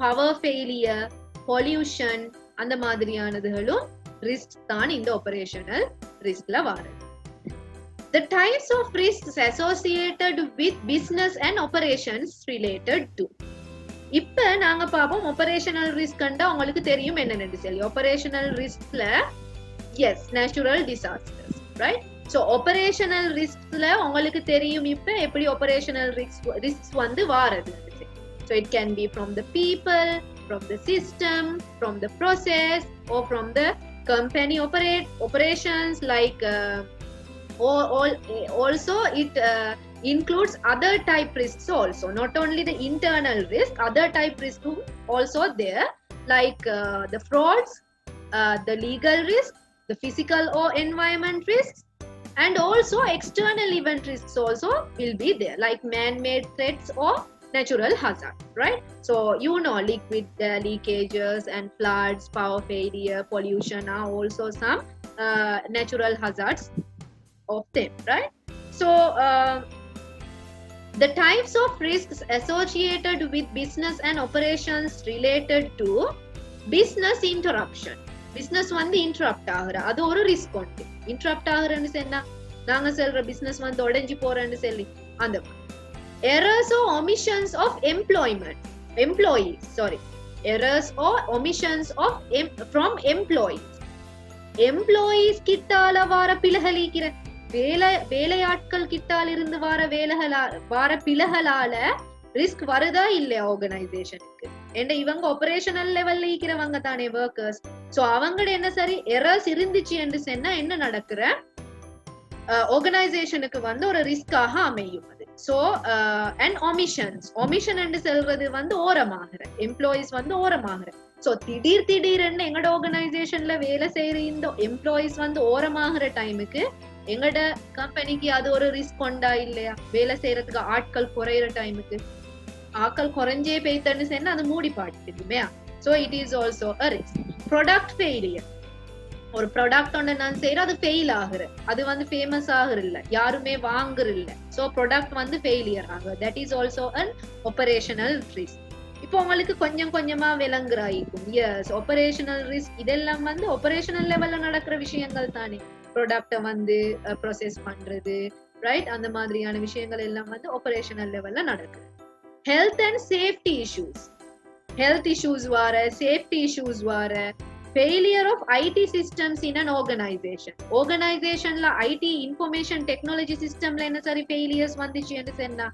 power failure, pollution, அந்த மாதிரியானதுகளும் risk தான் இந்த ஆபரேஷனல் ரிஸ்க்ல வரும். The types of risks associated with business and operations related to. இப்ப நாங்க பாப்போம் ஆபரேஷனல் ரிஸ்க் கண்டா உங்களுக்கு தெரியும் என்னன்னு சொல்லி. ஆபரேஷனல் ரிஸ்க்ல yes, natural disasters, right? So operational ரிஸ்க்ல உங்களுக்கு தெரியும் இப்ப எப்படி ஒபரேஷனல் ரிஸ்க் வந்து வாரது. So it can be from the people, from the system, from the process, or from the company operations, like also it includes other type risks also, not only the internal risk, other type risks also there, like the frauds, the legal risk, the physical or environment risks, and also external event risks also will be there, like man-made threats or natural hazard, right? So liquid leakages and floods, power failure, pollution are also some natural hazards of them, right? So the types of risks associated with business and operations related to business interruption. business வந்து interrupt ஆகுற அது ஒரு risk உண்டு. interrupt ஆகுறன்னு சொன்னா நாங்க சொல்ற business வந்து உடைஞ்சு போறேன்னு சொல்லி அந்த errors or omissions of errors or omissions of from employees கிட்டால வார பிழகலிக்கிற வேலையாட்கள் கிட்டால இருந்து வார பிழகலால ரிஸ்க் வருதா இல்லையா ஆர்கனைசேஷனுக்கு? ஏன்னா இவங்க ஆபரேஷனல் லெவல்ல இருக்கிறவங்க தானே ஒர்க்கர்ஸ். சோ அவங்கட என்ன சரி எரர்ஸ் இருந்துச்சு என்று சொன்னா என்ன நடக்கிற ஆர்கனைசேஷனுக்கு வந்து ஒரு ரிஸ்காக அமையும் அது. சோ அண்ட் omission என்று சொல்றது வந்து ஓரமாகிற எம்ப்ளாயிஸ் வந்து ஓரமாகிற. சோ திடீர்னு எங்கட ஆர்கனைசேஷன்ல வேலை செய்யற இந்த எம்ப்ளாயிஸ் வந்து ஓரமாகிற டைமுக்கு எங்கட கம்பெனிக்கு அது ஒரு ரிஸ்க் கொண்டா இல்லையா? வேலை செய்யறதுக்கு ஆட்கள் குறையிற டைமுக்கு ஆட்கள் குறைஞ்சே போய்த்தன்னு சொன்னா அது மூடி பாட்டுமே. So it is also a risk. Product failure, ஒரு ப்ராடக்ட் ஒன்று நான் செய்யறேன் அது ஃபெயில் ஆகுற, அது வந்து ஃபேமஸ் ஆகுற இல்ல, யாருமே வாங்குற இல்ல, சோ ப்ராடக்ட் வந்து ஃபெயிலியர் ஆகுது. That is also an operational risk. இப்போ உங்களுக்கு கொஞ்சம் கொஞ்சமா விளங்குறாயிக்கும். எஸ், ஆபரேஷனல் ரிஸ்க் இதெல்லாம் வந்து ஆபரேஷனல் லெவல்ல நடக்கிற விஷயங்கள் தானே. ப்ராடக்ட வந்து ப்ராசஸ் பண்றது, ரைட்? அந்த மாதிரியான விஷயங்கள் எல்லாம் வந்து ஆபரேஷனல் லெவல்ல நடக்குது. Health and safety issues, health issues வார, சேஃப்டி இஷ்யூஸ் வார, failure of IT systems in an organization. ஆர்கனைசேஷன்ல ஐடி இன்ஃபர்மேஷன் டெக்னாலஜி சிஸ்டம்ல என்ன சரி ஃபெயிலியர்ஸ் வந்துச்சு என்று சொன்னா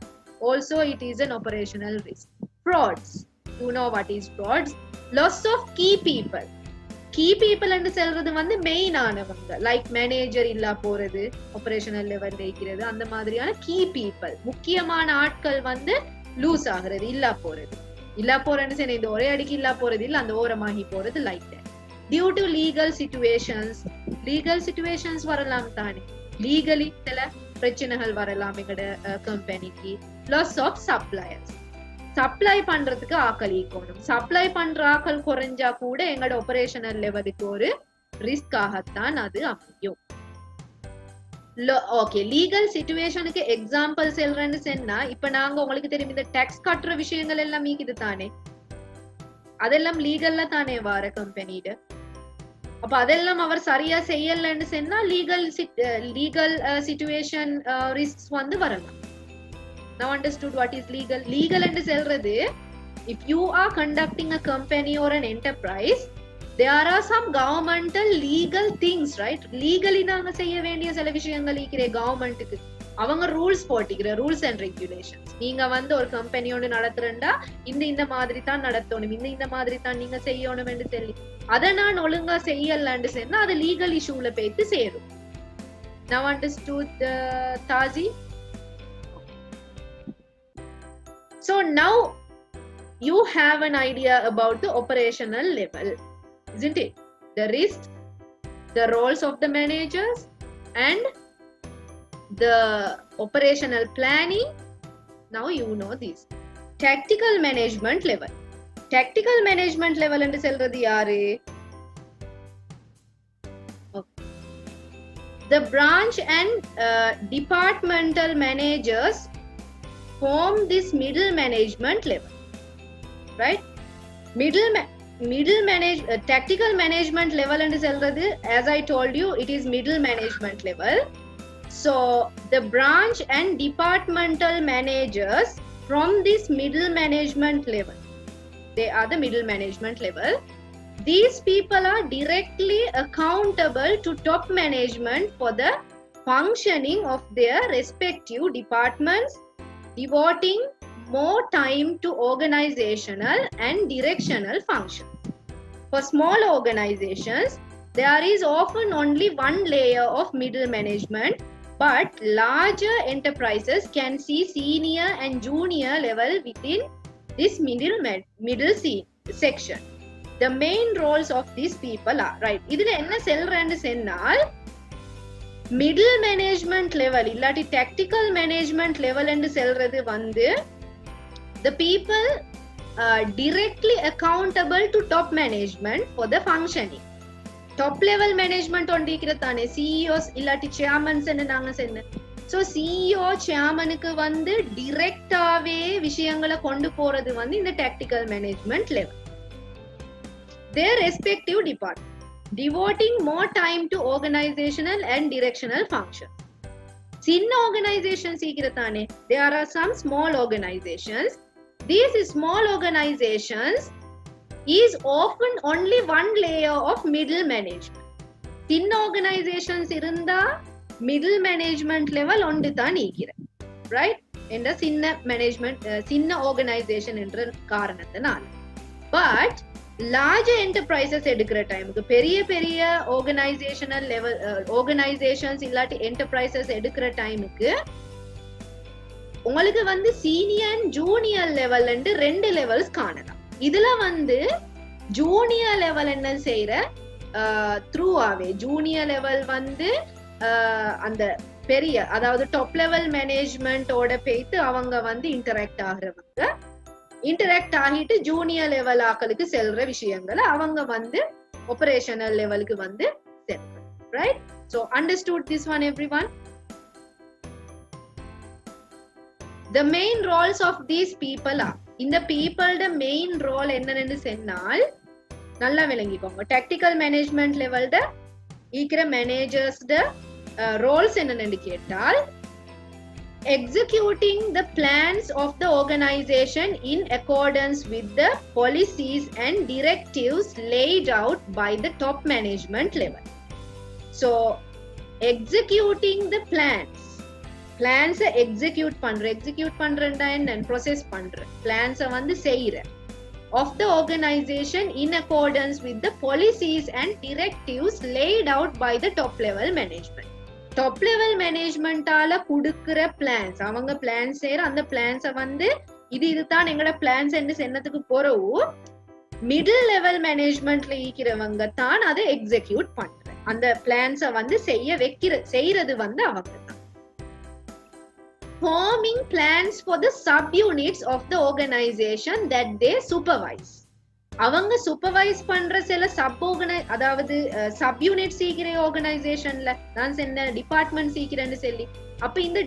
also it is an operational risk. Frauds, you know what is frauds? Loss of key people என்று சொல்றது வந்து மெயின் ஆனவங்க, லைக் மேனேஜர் இல்லா போறது, ஆபரேஷனல் லெவல்ல இருக்கிறது, அந்த மாதிரியான கீ பீப்பிள் முக்கியமான ஆட்கள் வந்து லூஸ் ஆகுறது, இல்லா போறேன்னு சொன்ன இந்த ஒரே அடிக்கு இல்லா போறது இல்ல, அந்த ஓரமாகி போறது, like that. Due to legal situations வரலாம் தானே, லீகலி சில பிரச்சனைகள் வரலாம் எங்கட கம்பெனிக்கு. லாஸ் ஆஃப் சப்ளையர்ஸ், சப்ளை பண்றதுக்கு ஆக்கள் ஈக்கணும், சப்ளை பண்ற ஆக்கள் குறைஞ்சா கூட எங்களோட ஆபரேஷனல் லெவலுக்கு ஒரு ரிஸ்க் ஆகத்தான் அது அமையும். ஓகே, லீகல் சிச்சுவேஷனுக்கு எக்ஸாம்பிள் சொல்றேன்னு சொன்னா, இப்ப நாங்க உங்களுக்கு தெரியும் இந்த டாக்ஸ் கட்டுற விஷயங்கள் எல்லாம் மீக்குது தானே, அதெல்லாம் லீகல்ல தானே வார கம்பெனிட. அப்ப அதெல்லாம் அவர் சரியா செய்யலன்னு சொன்னா லீகல் சிச்சுவேஷன் ரிஸ்க் வந்து வரலாம். Now understood what is legal? Legal என்று சொல்றது, if you are conducting a company or an enterprise, there are some governmental legal things, right? Legally நாங்க செய்ய வேண்டிய சில விஷயங்கள் இருக்கிற கவர்மெண்ட்டுக்கு, அவங்க ரூல்ஸ் போட்டிக்கிற ரூல்ஸ் அண்ட் ரெகுலேஷன்ஸ். நீங்க வந்து ஒரு கம்பெனி ஒன்று நடத்துறா இந்த மாதிரி தான் நடத்தணும், இந்த மாதிரி தான் நீங்க செய்யணும் என்று சொல்லி அதை நான் ஒழுங்கா செய்யலன்னு சொன்னா அது லீகல் இஷ்யூல போயிட்டு சேரும். Now understood, Tazi? So now you have an idea about the operational level, isn't it? The risks, the roles of the managers, and the operational planning. Now you know this. Tactical management level. Tactical management level என்று சொல்றது யாரு? The branch and departmental managers form this middle management level, right? Tactical management level என்று சொல்றது, as I told you, it is middle management level. So the branch and departmental managers from this middle management level, they are the middle management level. These people are directly accountable to top management for the functioning of their respective departments, devoting more time to organizational and directional functions. For small organizations, there is often only one layer of middle management, but larger enterprises can see senior and junior level within this middle section. The main roles of these people are, right, இதுல என்ன செல்றேன்னு சொன்னால் middle management level இல்லாட்டி tactical management level என்று செல்றது வந்து the people directly accountable to top management for the functioning. Top level management on இருக்கிறதானே CEOs இல்லாட்டி chairmans ன்னு நாங்க சொன்னோம். So CEO chairmanக்கு வந்து டைரக்டாவே விஷயங்களை கொண்டு போறது வந்து இந்த tactical management level. Their respective department, devoting more time to organizational and directional functions. சின்ன organizations இருக்கிறதானே, there are some small organizations. These small organizations is often only one layer of middle management. சின்ன organizations இருந்தா middle management level ஒன்று தான் இருக்கிற, right? என்ற சின்ன management சின்ன organization என்ற காரணத்தினால. But large enterprises எடுக்கிற டைமுக்கு பெரிய பெரிய organizational level organizations இல்லாட்டி enterprises எடுக்கிற டைமுக்கு உங்களுக்கு வந்து சீனியர் அண்ட் ஜூனியர் லெவல் ரெண்டு லெவல்ஸ் காணலாம். இதுல வந்து ஜூனியர் லெவல் என்ன செய்யற த்ரூ ஆவே ஜூனியர் லெவல் வந்து அந்த பெரிய அதாவது டாப் லெவல் மேனேஜ்மெண்டோட பேத்து அவங்க வந்து இன்டராக்ட் ஆகுறவங்க, இன்டராக்ட் ஆகிட்டு ஜூனியர் லெவல் ஆக்களுக்கு செல்ற விஷயங்களை அவங்க வந்து ஆபரேஷனல் லெவலுக்கு வந்து செல்ற, right? So understood this one everyone? The main roles of these people are, இந்த people the main role என்னன்னு சொன்னால் நல்லா விளங்கிக்கோங்க. tactical management level the இருக்கிற managers the roles என்னன்னு கேட்டால் executing the plans of the organization in accordance with the policies and directives laid out by the top management level. So executing the plans execute பண்றேன்டா என்ன process பண்றேன், plans வந்து செய்யறேன் of the organization in accordance with the policies and directives laid out by the top level management. Top level மேனேஜ்மெண்டால குடுக்கிற plans, அவங்க plans செய்யற அந்த பிளான்ஸ வந்து இதுதான் எங்களோட பிளான்ஸ் என்று சொன்னதுக்கு போறவு மிடில் லெவல் மேனேஜ்மெண்ட்ல இருக்கிறவங்க தான் அதை எக்ஸிக்யூட் பண்ற, அந்த பிளான்ஸ வந்து செய்யறது வந்து அவங்க தான். Forming plans for the subunits of the organization that they supervise. அவங்க சூப்பர்வைஸ் பண்ற சில அதாவது சப் யூனிட் சீக்கிர ஆர்கனைசேஷன்ல நான் சொன்ன டிபார்ட்மெண்ட் சீக்கிரன்னு சொல்லி, அப்ப இந்த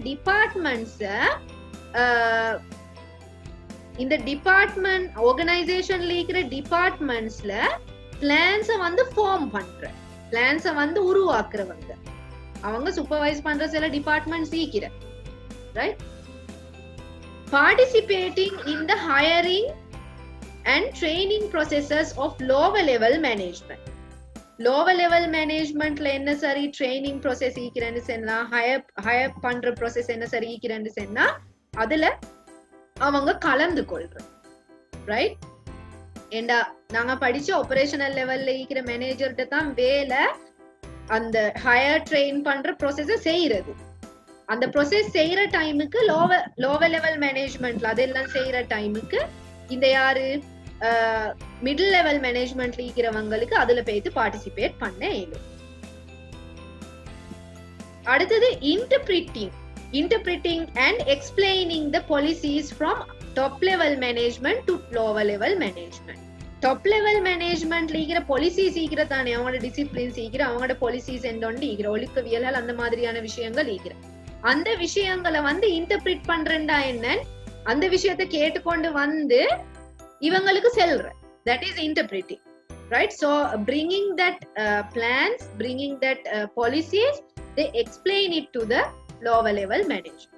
டிபார்ட்மெண்ட் ஆர்கனைசேஷன்ல இருக்கிற டிபார்ட்மெண்ட்ஸ்ல பிளான்ஸ வந்து ஃபார்ம் பண்ற, பிளான்ஸ வந்து உருவாக்குறவங்க அவங்க சூப்பர்வைஸ் பண்ற சில டிபார்ட்மெண்ட் சீக்கிர, right? Participating in the hiring and training processes of lower level management. Lower level managementல என்ன சரி training process ஈக்கிறன்னு சொன்னா, hire பண்ற process என்ன சரி ஈக்கிறன்னு சொன்னா அதுல அவங்க கலந்து கொள்ற, ரைட்? ஏண்டா நாங்க படிச்ச ஆபரேஷனல் லெவல்ல ஈக்கிற மேனேஜர்கிட்ட தான் வேலை அந்த ஹையர் ட்ரெயின் பண்ற ப்ராசஸ செய்யறது. அந்த ப்ராசஸ் செய்யற டைமுக்கு லோவர் லெவல் மேனேஜ்மெண்ட்ல அதெல்லாம் செய்யற டைமுக்கு இந்த யாரு மிடில் லெவல் மேனேஜ்மெண்ட்ல இருக்கிறவங்களுக்கு அதுல போயிட்டு பார்ட்டிசிபேட் பண்ண இயலும். அடுத்தது interpreting and explaining the policies from top level management to lower level management. Top level மேனேஜ்மெண்ட்ல இருக்கிற பாலிசிஸ் இருக்கிற தானே, அவங்களோட டிசிப்ளின்ஸ் இருக்கிற, அவங்களோட பாலிசிஸ் என்னொண்டு இருக்கிற, ஒழுக்கவியல்கள் அந்த மாதிரியான விஷயங்கள் இருக்கிற, அந்த விஷயங்களை வந்து இன்டர்பிரிட் பண்றேன்டா என்ன, அந்த விஷயத்தை கேட்டுக்கொண்டு வந்து இவங்களுக்கு செல்ற, that is interpreting, right? So bringing that plans, bringing that policies, they explain it to the lower level management.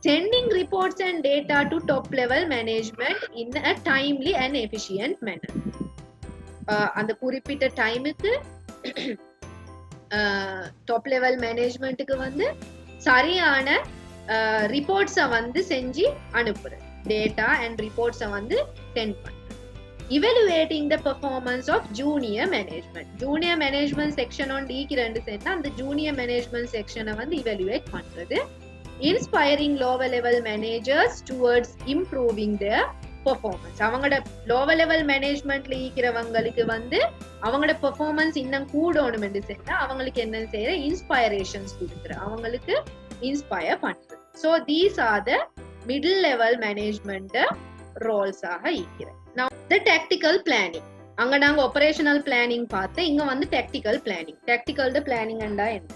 Sending reports and data to top level management in a timely and efficient manner. அந்த குறிப்பிட்ட டைமுக்கு top level மேனேஜ்மெண்ட்டுக்கு வந்து சரியான ரிப்போர்ட்ஸை வந்து செஞ்சு அனுப்புறது, data and ரிப்போர்ட்ஸை வந்து send பண்றது. Evaluating the performance of junior management. Junior management section on D2 சென்னா அந்த junior management section வந்து evaluate பண்றது. Inspiring lower level managers towards improving their performance. அவங்களோட lower level managementல இருக்கிறவங்களுக்கு வந்து அவங்களோட performance இன்னும் கூடணும் என்று சொன்னா அவங்களுக்கு என்ன செய்யற இன்ஸ்பைரேஷன்ஸ் கொடுக்குற, அவங்களுக்கு இன்ஸ்பயர் பண்றது. So these are the middle level management roles ஆக இருக்கிறது. Now the tactical planning. அங்க நாங்க operational planning பார்த்தோம், இங்க வந்து tactical planning. Tactical the planning அண்டா என்ன?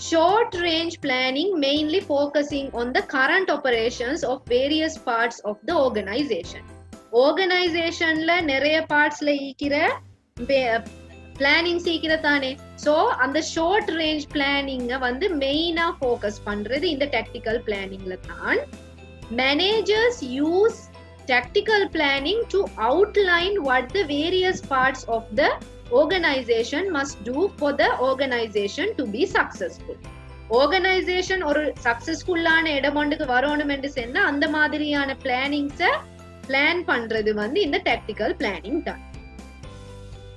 Short range planning mainly focusing on the current operations of various parts of the organization. Organizationல நிறைய பார்ட்ஸ்ல இருக்கிற பிளானிங் சீக்கிர தானே. சோ அந்த ஷார்ட் ரேஞ்ச் பிளானிங்க வந்து மெயினா ஃபோக்கஸ் பண்றது இந்த டெக்டிக்கல் பிளானிங்ல தான். Managers use tactical planning to outline what the various parts of the organization must do for the organization to be successful. Organization ஒரு சக்சஸ்ஃபுல்லான இடமொண்டுக்கு வரணும் என்று சொன்னா அந்த மாதிரியான பிளானிங்ஸை பிளான் பண்றது வந்து இந்த tactical planning தான்.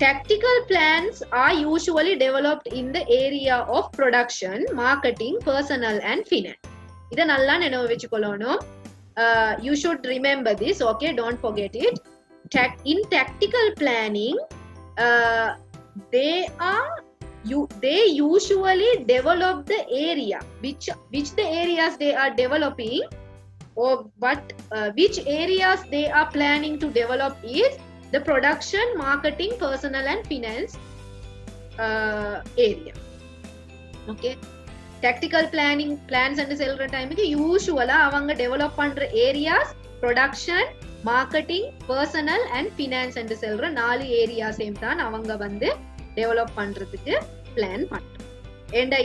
Tactical plans are usually developed in the area of production, marketing, personnel and finance. இதை நல்லா நினைவு வச்சுக்கொள்ளணும். You should remember this, okay? Don't forget it. In tactical planning, they usually develop the area which the areas they are developing, or which areas they are planning to develop is the production, marketing, personnel and finance area. Okay. Tactical planning plans and செல்ற டைமுக்கு யூசுவலா அவங்க develop பண்ற areas production, marketing, personal and finance என்று செல்ற 4 ஏரியாஸையும் தான் அவங்க வந்து develop பண்றதுக்கு பிளான் பண்றோம். ஏண்டா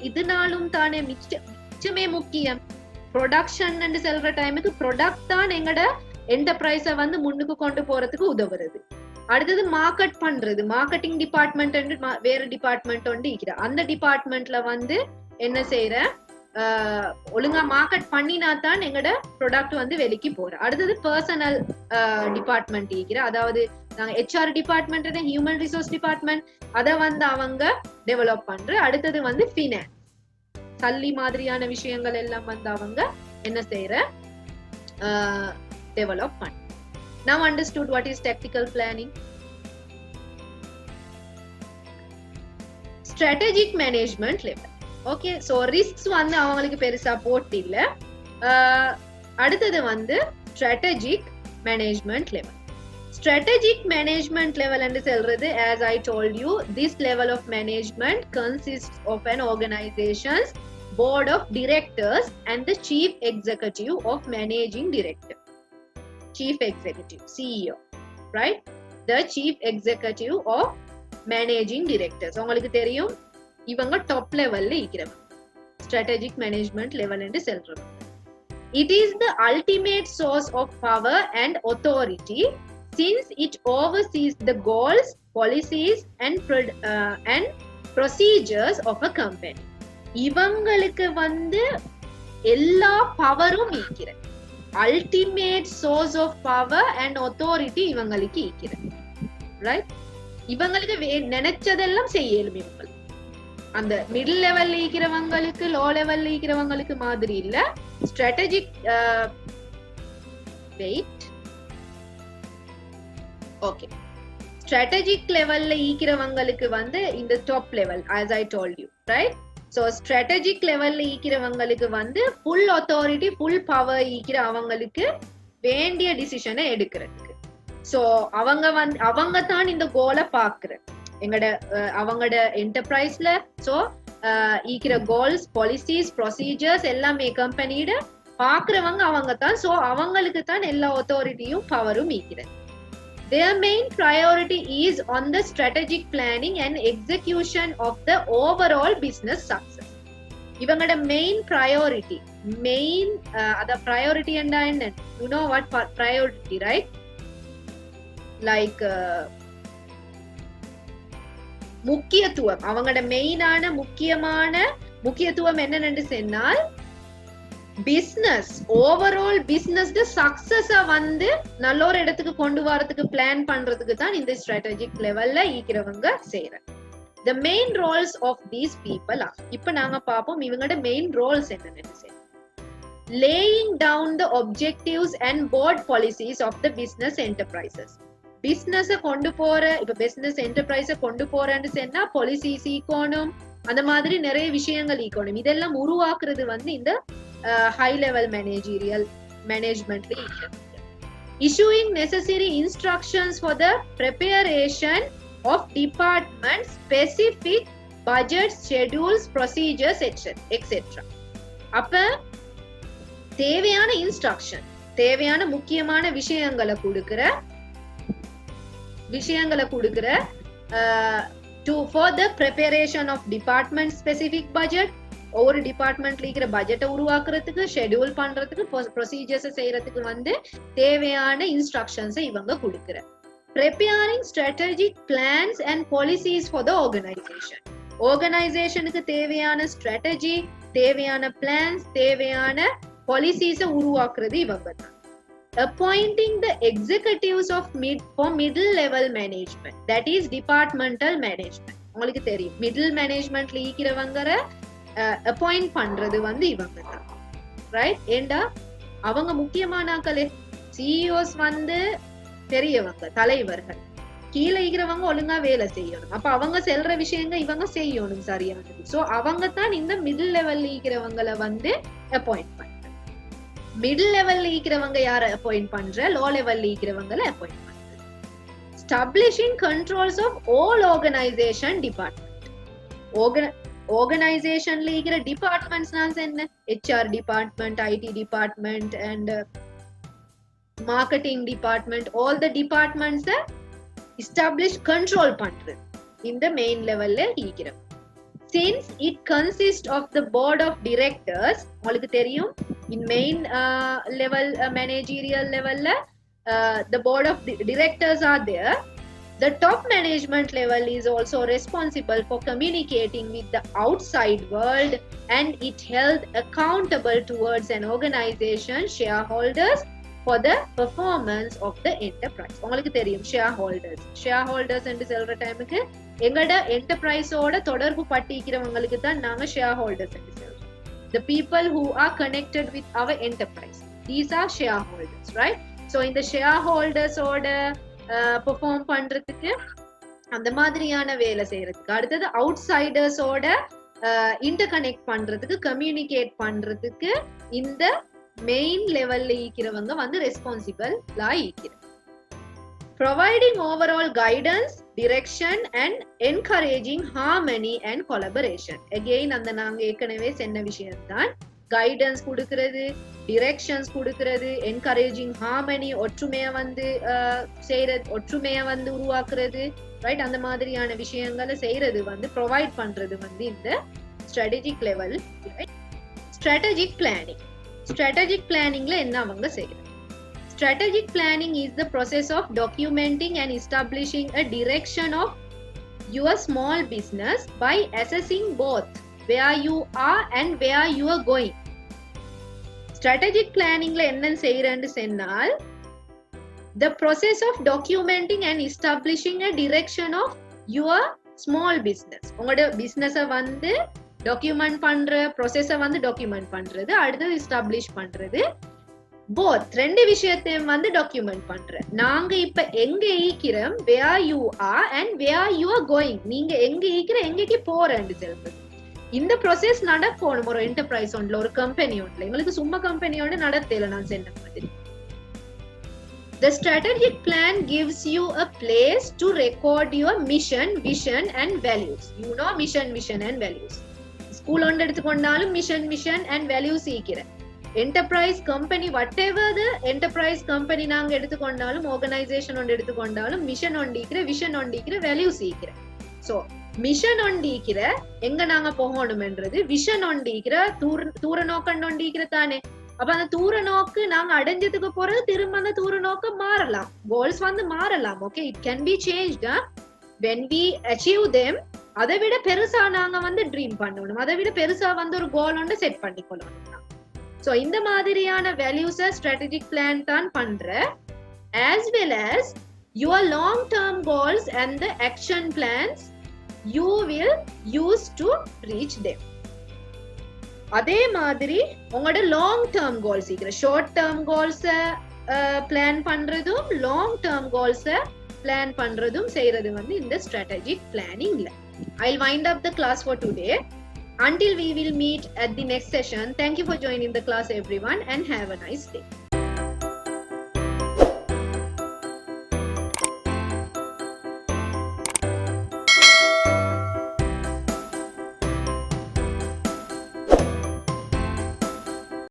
இதனாலும் தானே மிச்சமே முக்கியம். ப்ரொடக்ஷன் என்று செல்ற டைமுக்கு ப்ரொடக்ட் தான் எங்கட என்டர்பிரைஸை வந்து முன்னுக்கு கொண்டு போறதுக்கு உதவுறது. அடுத்தது மார்க்கெட் பண்றது, மார்க்கெட்டிங் டிபார்ட்மெண்ட் வேற டிபார்ட்மெண்ட் ஒன்று இருக்கிற அந்த டிபார்ட்மெண்ட்ல வந்து என்ன செய்யற ஒழுங்கா மார்க்கெட் பண்ணினா தான் எங்கட ப்ராடக்ட் வந்து வெளிக்கு போற. அடுத்தது பர்சனல் டிபார்ட்மெண்ட் இருக்கிற, அதாவது நாங்க HR department, human resource department, அதை வந்து அவங்க டெவலப் பண்ற. அடுத்தது வந்து ஃபினான்ஸ், சல்லி மாதிரியான விஷயங்கள் எல்லாம் வந்து அவங்க என்ன செய்யற டெவலப் பண்ற. Now understood what is tactical planning? Strategic management level. Okay, so risks வந்து அவங்களுக்கு பெருசா போட்டு இல்ல. அடுத்தது வந்து strategic management level. Strategic management level என்று சொல்றது, as I told you, this level of management consists of an organization's board of directors and the chief executive of managing director. Chief executive, CEO, right? The chief executive of managing directors. உங்களுக்கு தெரியும் இவங்க top லெவல்ல இருக்கிறவங்க, strategic management level என்று சொல்றோம். It is the ultimate source of power and authority since it oversees the goals, policies and procedures of a company. இவங்களுக்கு வந்து எல்லா பவரும் இருக்கிற, ultimate source of power and authority இவங்களுக்கு இருக்கிற, ரைட்? இவங்களுக்கு நினைச்சதெல்லாம் செய்யலும். இவங்களுக்கு அந்த மிடில் லெவல்ல இருக்கிறவங்களுக்கு, லோ லெவல்ல இருக்கிறவங்களுக்கு மாதிரி இல்ல. ஸ்ட்ராட்டஜிக் வெயிட் ஓகே, ஸ்ட்ராட்டஜிக் லெவல்ல இருக்கிறவங்களுக்கு வந்து இந்த top level, as I told you, right? So strategic லெவல்ல இருக்கிறவங்களுக்கு வந்து full authority, full power இருக்கிற அவங்களுக்கு வேண்டிய டிசிஷனை எடுக்கிறதுக்கு. சோ அவங்க தான் இந்த கோலை பாக்குற அவங்களோட என்டர்பிரைஸ்ல. சோ ஈக்கிற கோல்ஸ், பாலிசிஸ், ப்ரொசீஜர்ஸ் எல்லாமே கம்பெனியோட பாக்குறவங்க அவங்க தான். சோ அவங்களுக்கு தான் எல்லா அத்தாரிட்டியும் பவரும் ஈக்கிறது. Their main priority is on the strategic planning and execution of the overall business success. இவங்களோட மெயின் priority, அத priority என்ன? You know what priority, right? Like முக்கியத்துவம் அவங்களோட மெயினான முக்கியத்துவம் என்னன்னு சொன்னால் பிசினஸ் ஓவரால் பிசினஸ் சக்சஸ வந்து நல்ல ஒரு இடத்துக்கு கொண்டு வரதுக்கு பிளான் பண்றதுக்கு தான் இந்த ஸ்ட்ராட்டஜிக் லெவல்ல ஈக்கிறவங்க செய்யறாங்க. The main roles of these people are இப்ப நாங்க பாப்போம் இவங்களோட மெயின் ரோல்ஸ் என்னன்னு. Laying down the objectives and board policies of the business enterprises. பிசினஸ கொண்டு போற இப்ப பிசினஸ் என்டர்பிரைஸ கொண்டு போறேன்னு சொன்னா பாலிசிஸ் ஈக்கோனும் அந்த மாதிரி நிறைய விஷயங்கள் ஈக்கோனும் இதெல்லாம் உருவாக்குறது வந்து இந்த ஹை லெவல் மேனேஜீரியல் மேனேஜ்மெண்ட்ல issuing necessary instructions for the preparation of department specific budgets, schedules, procedures, etc. அப்ப தேவையான இன்ஸ்ட்ரக்ஷன் தேவையான முக்கியமான விஷயங்களை கொடுக்கிற for the preparation of department specific budget ஒவ்வொரு டிபார்ட்மெண்ட்ல இருக்கிற பட்ஜெட்டை உருவாக்குறதுக்கு ஷெட்யூல் பண்றதுக்கு ப்ரொசீஜர்ஸ் செய்யறதுக்கு வந்து தேவையான இன்ஸ்ட்ரக்ஷன்ஸை இவங்க கொடுக்கிற preparing strategic plans and policies for the organization. ஆர்கனைசேஷனுக்கு தேவையான ஸ்ட்ராட்டஜி தேவையான பிளான்ஸ் தேவையான பாலிசிஸை உருவாக்குறது இவங்க தான். Appointing the executives of middle level management, that is departmental management. உங்களுக்கு தெரியும் மிடில் மேனேஜ்மெண்ட்ல ஈக்கிறவங்க அப்பாயிண்ட் பண்றது வந்து இவங்க தான், ரைட்? ஏண்டா அவங்க முக்கியமானாக்களே சிஇஓஸ் வந்து பெரியவங்க தலைவர்கள், கீழே இருக்கிறவங்க ஒழுங்கா வேலை செய்யணும். அப்ப அவங்க செல்ற விஷயங்க இவங்க செய்யணும் சரியானது. சோ அவங்க தான் இந்த மிடில் லெவல்ல இருக்கிறவங்களை வந்து அப்பாயிண்ட் பண்ற. மிடில் லெவல்ல இருக்கிறவங்க யார அப்பாயிண்ட் பண்ற, லோ லெவல்ல இருக்கிறவங்களை அப்பாயிண்ட் பண்ற. Establishing controls of all organization department. ஆர்கனைசேஷன்ல இருக்கிற டிபார்ட்மெண்ட்ஸ் என்ன, HR department, IT department and marketing department, all the departments establish control பண்றது இந்த மெயின் லெவல்ல ஈக்கிற. Since it consists of the board of directors, உங்களுக்கு தெரியும் in main level managerial level the board of directors are there. The top management level is also responsible for communicating with the outside world and it held accountable towards an organization shareholders for the performance of the enterprise. உங்களுக்கு தெரியும் shareholders என்று சொல்ற டைமுக்கு எங்கட என்டர்பிரைஸோட தொடர்பு பட்டிக்கிறவங்களுக்கு தான் நாங்க shareholders என்று சொல்றோம். The people who are connected with our enterprise, these are shareholders, right? So இந்த shareholders ஓட பெர்ஃபார்ம் பண்றதுக்கு அந்த மாதிரியான வேலை செய்யறதுக்கு அடுத்தது அவுட்சைடர்ஸோட இன்டர்கனெக்ட் பண்றதுக்கு கம்யூனிகேட் பண்றதுக்கு இந்த மெயின் லெவல்ல ஈக்கிறவங்க வந்து ரெஸ்பான்சிபிளா ஈக்கிற. Providing overall guidance, direction and encouraging harmony and collaboration. Again அந்த நாங்க ஏற்கனவே சொன்ன விஷயம் தான். கைடன்ஸ் கொடுக்கிறது, டிரெக்ஷன்ஸ் கொடுக்கிறது, என்கரேஜிங் ஹார்மனி ஒற்றுமையை வந்து செய்யறது, ஒற்றுமையை வந்து உருவாக்குறது, ரைட்? அந்த மாதிரியான விஷயங்களை செய்யறது வந்து ப்ரொவைட் பண்றது வந்து இந்த strategic level. Strategic planning. Strategic பிளானிங்ல என்ன அவங்க செய்யறது? Strategic planning is the process of documenting and establishing a direction of your small business by assessing both where you are and where you are going. Strategic planning la enna seiranu sennal the process of documenting and establishing a direction of your small business. உங்களோட business வந்து document பண்ற process வந்து document பண்றது, அடுத்து establish பண்றது, both ரெண்டு விஷயத்தையும் வந்து document பண்ற. நாங்க இப்ப எங்க ஈக்கிறோம், where you are and where you are going. நீங்க எங்க ஈக்கிற எங்கேக்கு போறேன்னு சொல்றது. இந்த ப்ராசஸ் நடக்கணும் ஒரு என்டர்பிரைஸ் ஒன்ல, ஒரு கம்பெனி ஒன்ல. எங்களுக்கு சும்மா கம்பெனியோட நடத்தல நான் சொன்ன மாதிரி. The strategic plan gives you a place to record your mission, vision and values. You know mission, vision and values. School ஒன்று எடுத்துக்கொண்டாலும் மிஷன் and values ஈக்கிற. Enterprise company whatever the enterprise company நாங்க எடுத்துக்கொண்டாலும், ஆர்கனைசேஷன் ஒன்று எடுத்துக்கொண்டாலும் mission ஒண்டிக்கிற, vision ஒண்டிக்கிற, values ஈக்கிற. சோ மிஷன் ஒண்டிக்கிற எங்க நாங்க போகணும் என்றது, விஷன் ஒண்டிக்கிற தூர நோக்கம் ஒண்டிக்கிற தானே. அப்ப அந்த தூர நோக்கு நாங்க அடைஞ்சதுக்கு போறது திரும்ப அந்த தூர நோக்கம் மாறலாம், கோல்ஸ் வந்து மாறலாம். Okay, it can be changed. when we achieve them அதை விட பெருசா நாங்க வந்து ட்ரீம் பண்ணணும், அதை விட பெருசா வந்து ஒரு கோல் ஒன்று செட் பண்ணிக்கொள்ளணும். ஸோ இந்த மாதிரியான வேல்யூஸை ஸ்ட்ராட்டஜிக் பிளான் தான் பண்ற, as well as your long term goals and the action plans you will use to reach them. அதே மாதிரி உங்களோட லாங் டேர்ம் கோல்ஸ் இருக்கிற ஷார்ட் டேர்ம் கோல்ஸை பிளான் பண்றதும் லாங் டேர்ம் கோல்ஸை பிளான் பண்றதும் செய்யறது வந்து இந்த strategic பிளானிங்ல. I'll wind up the class for today. Until we will meet at the next session, thank you for joining the class everyone and have a nice day.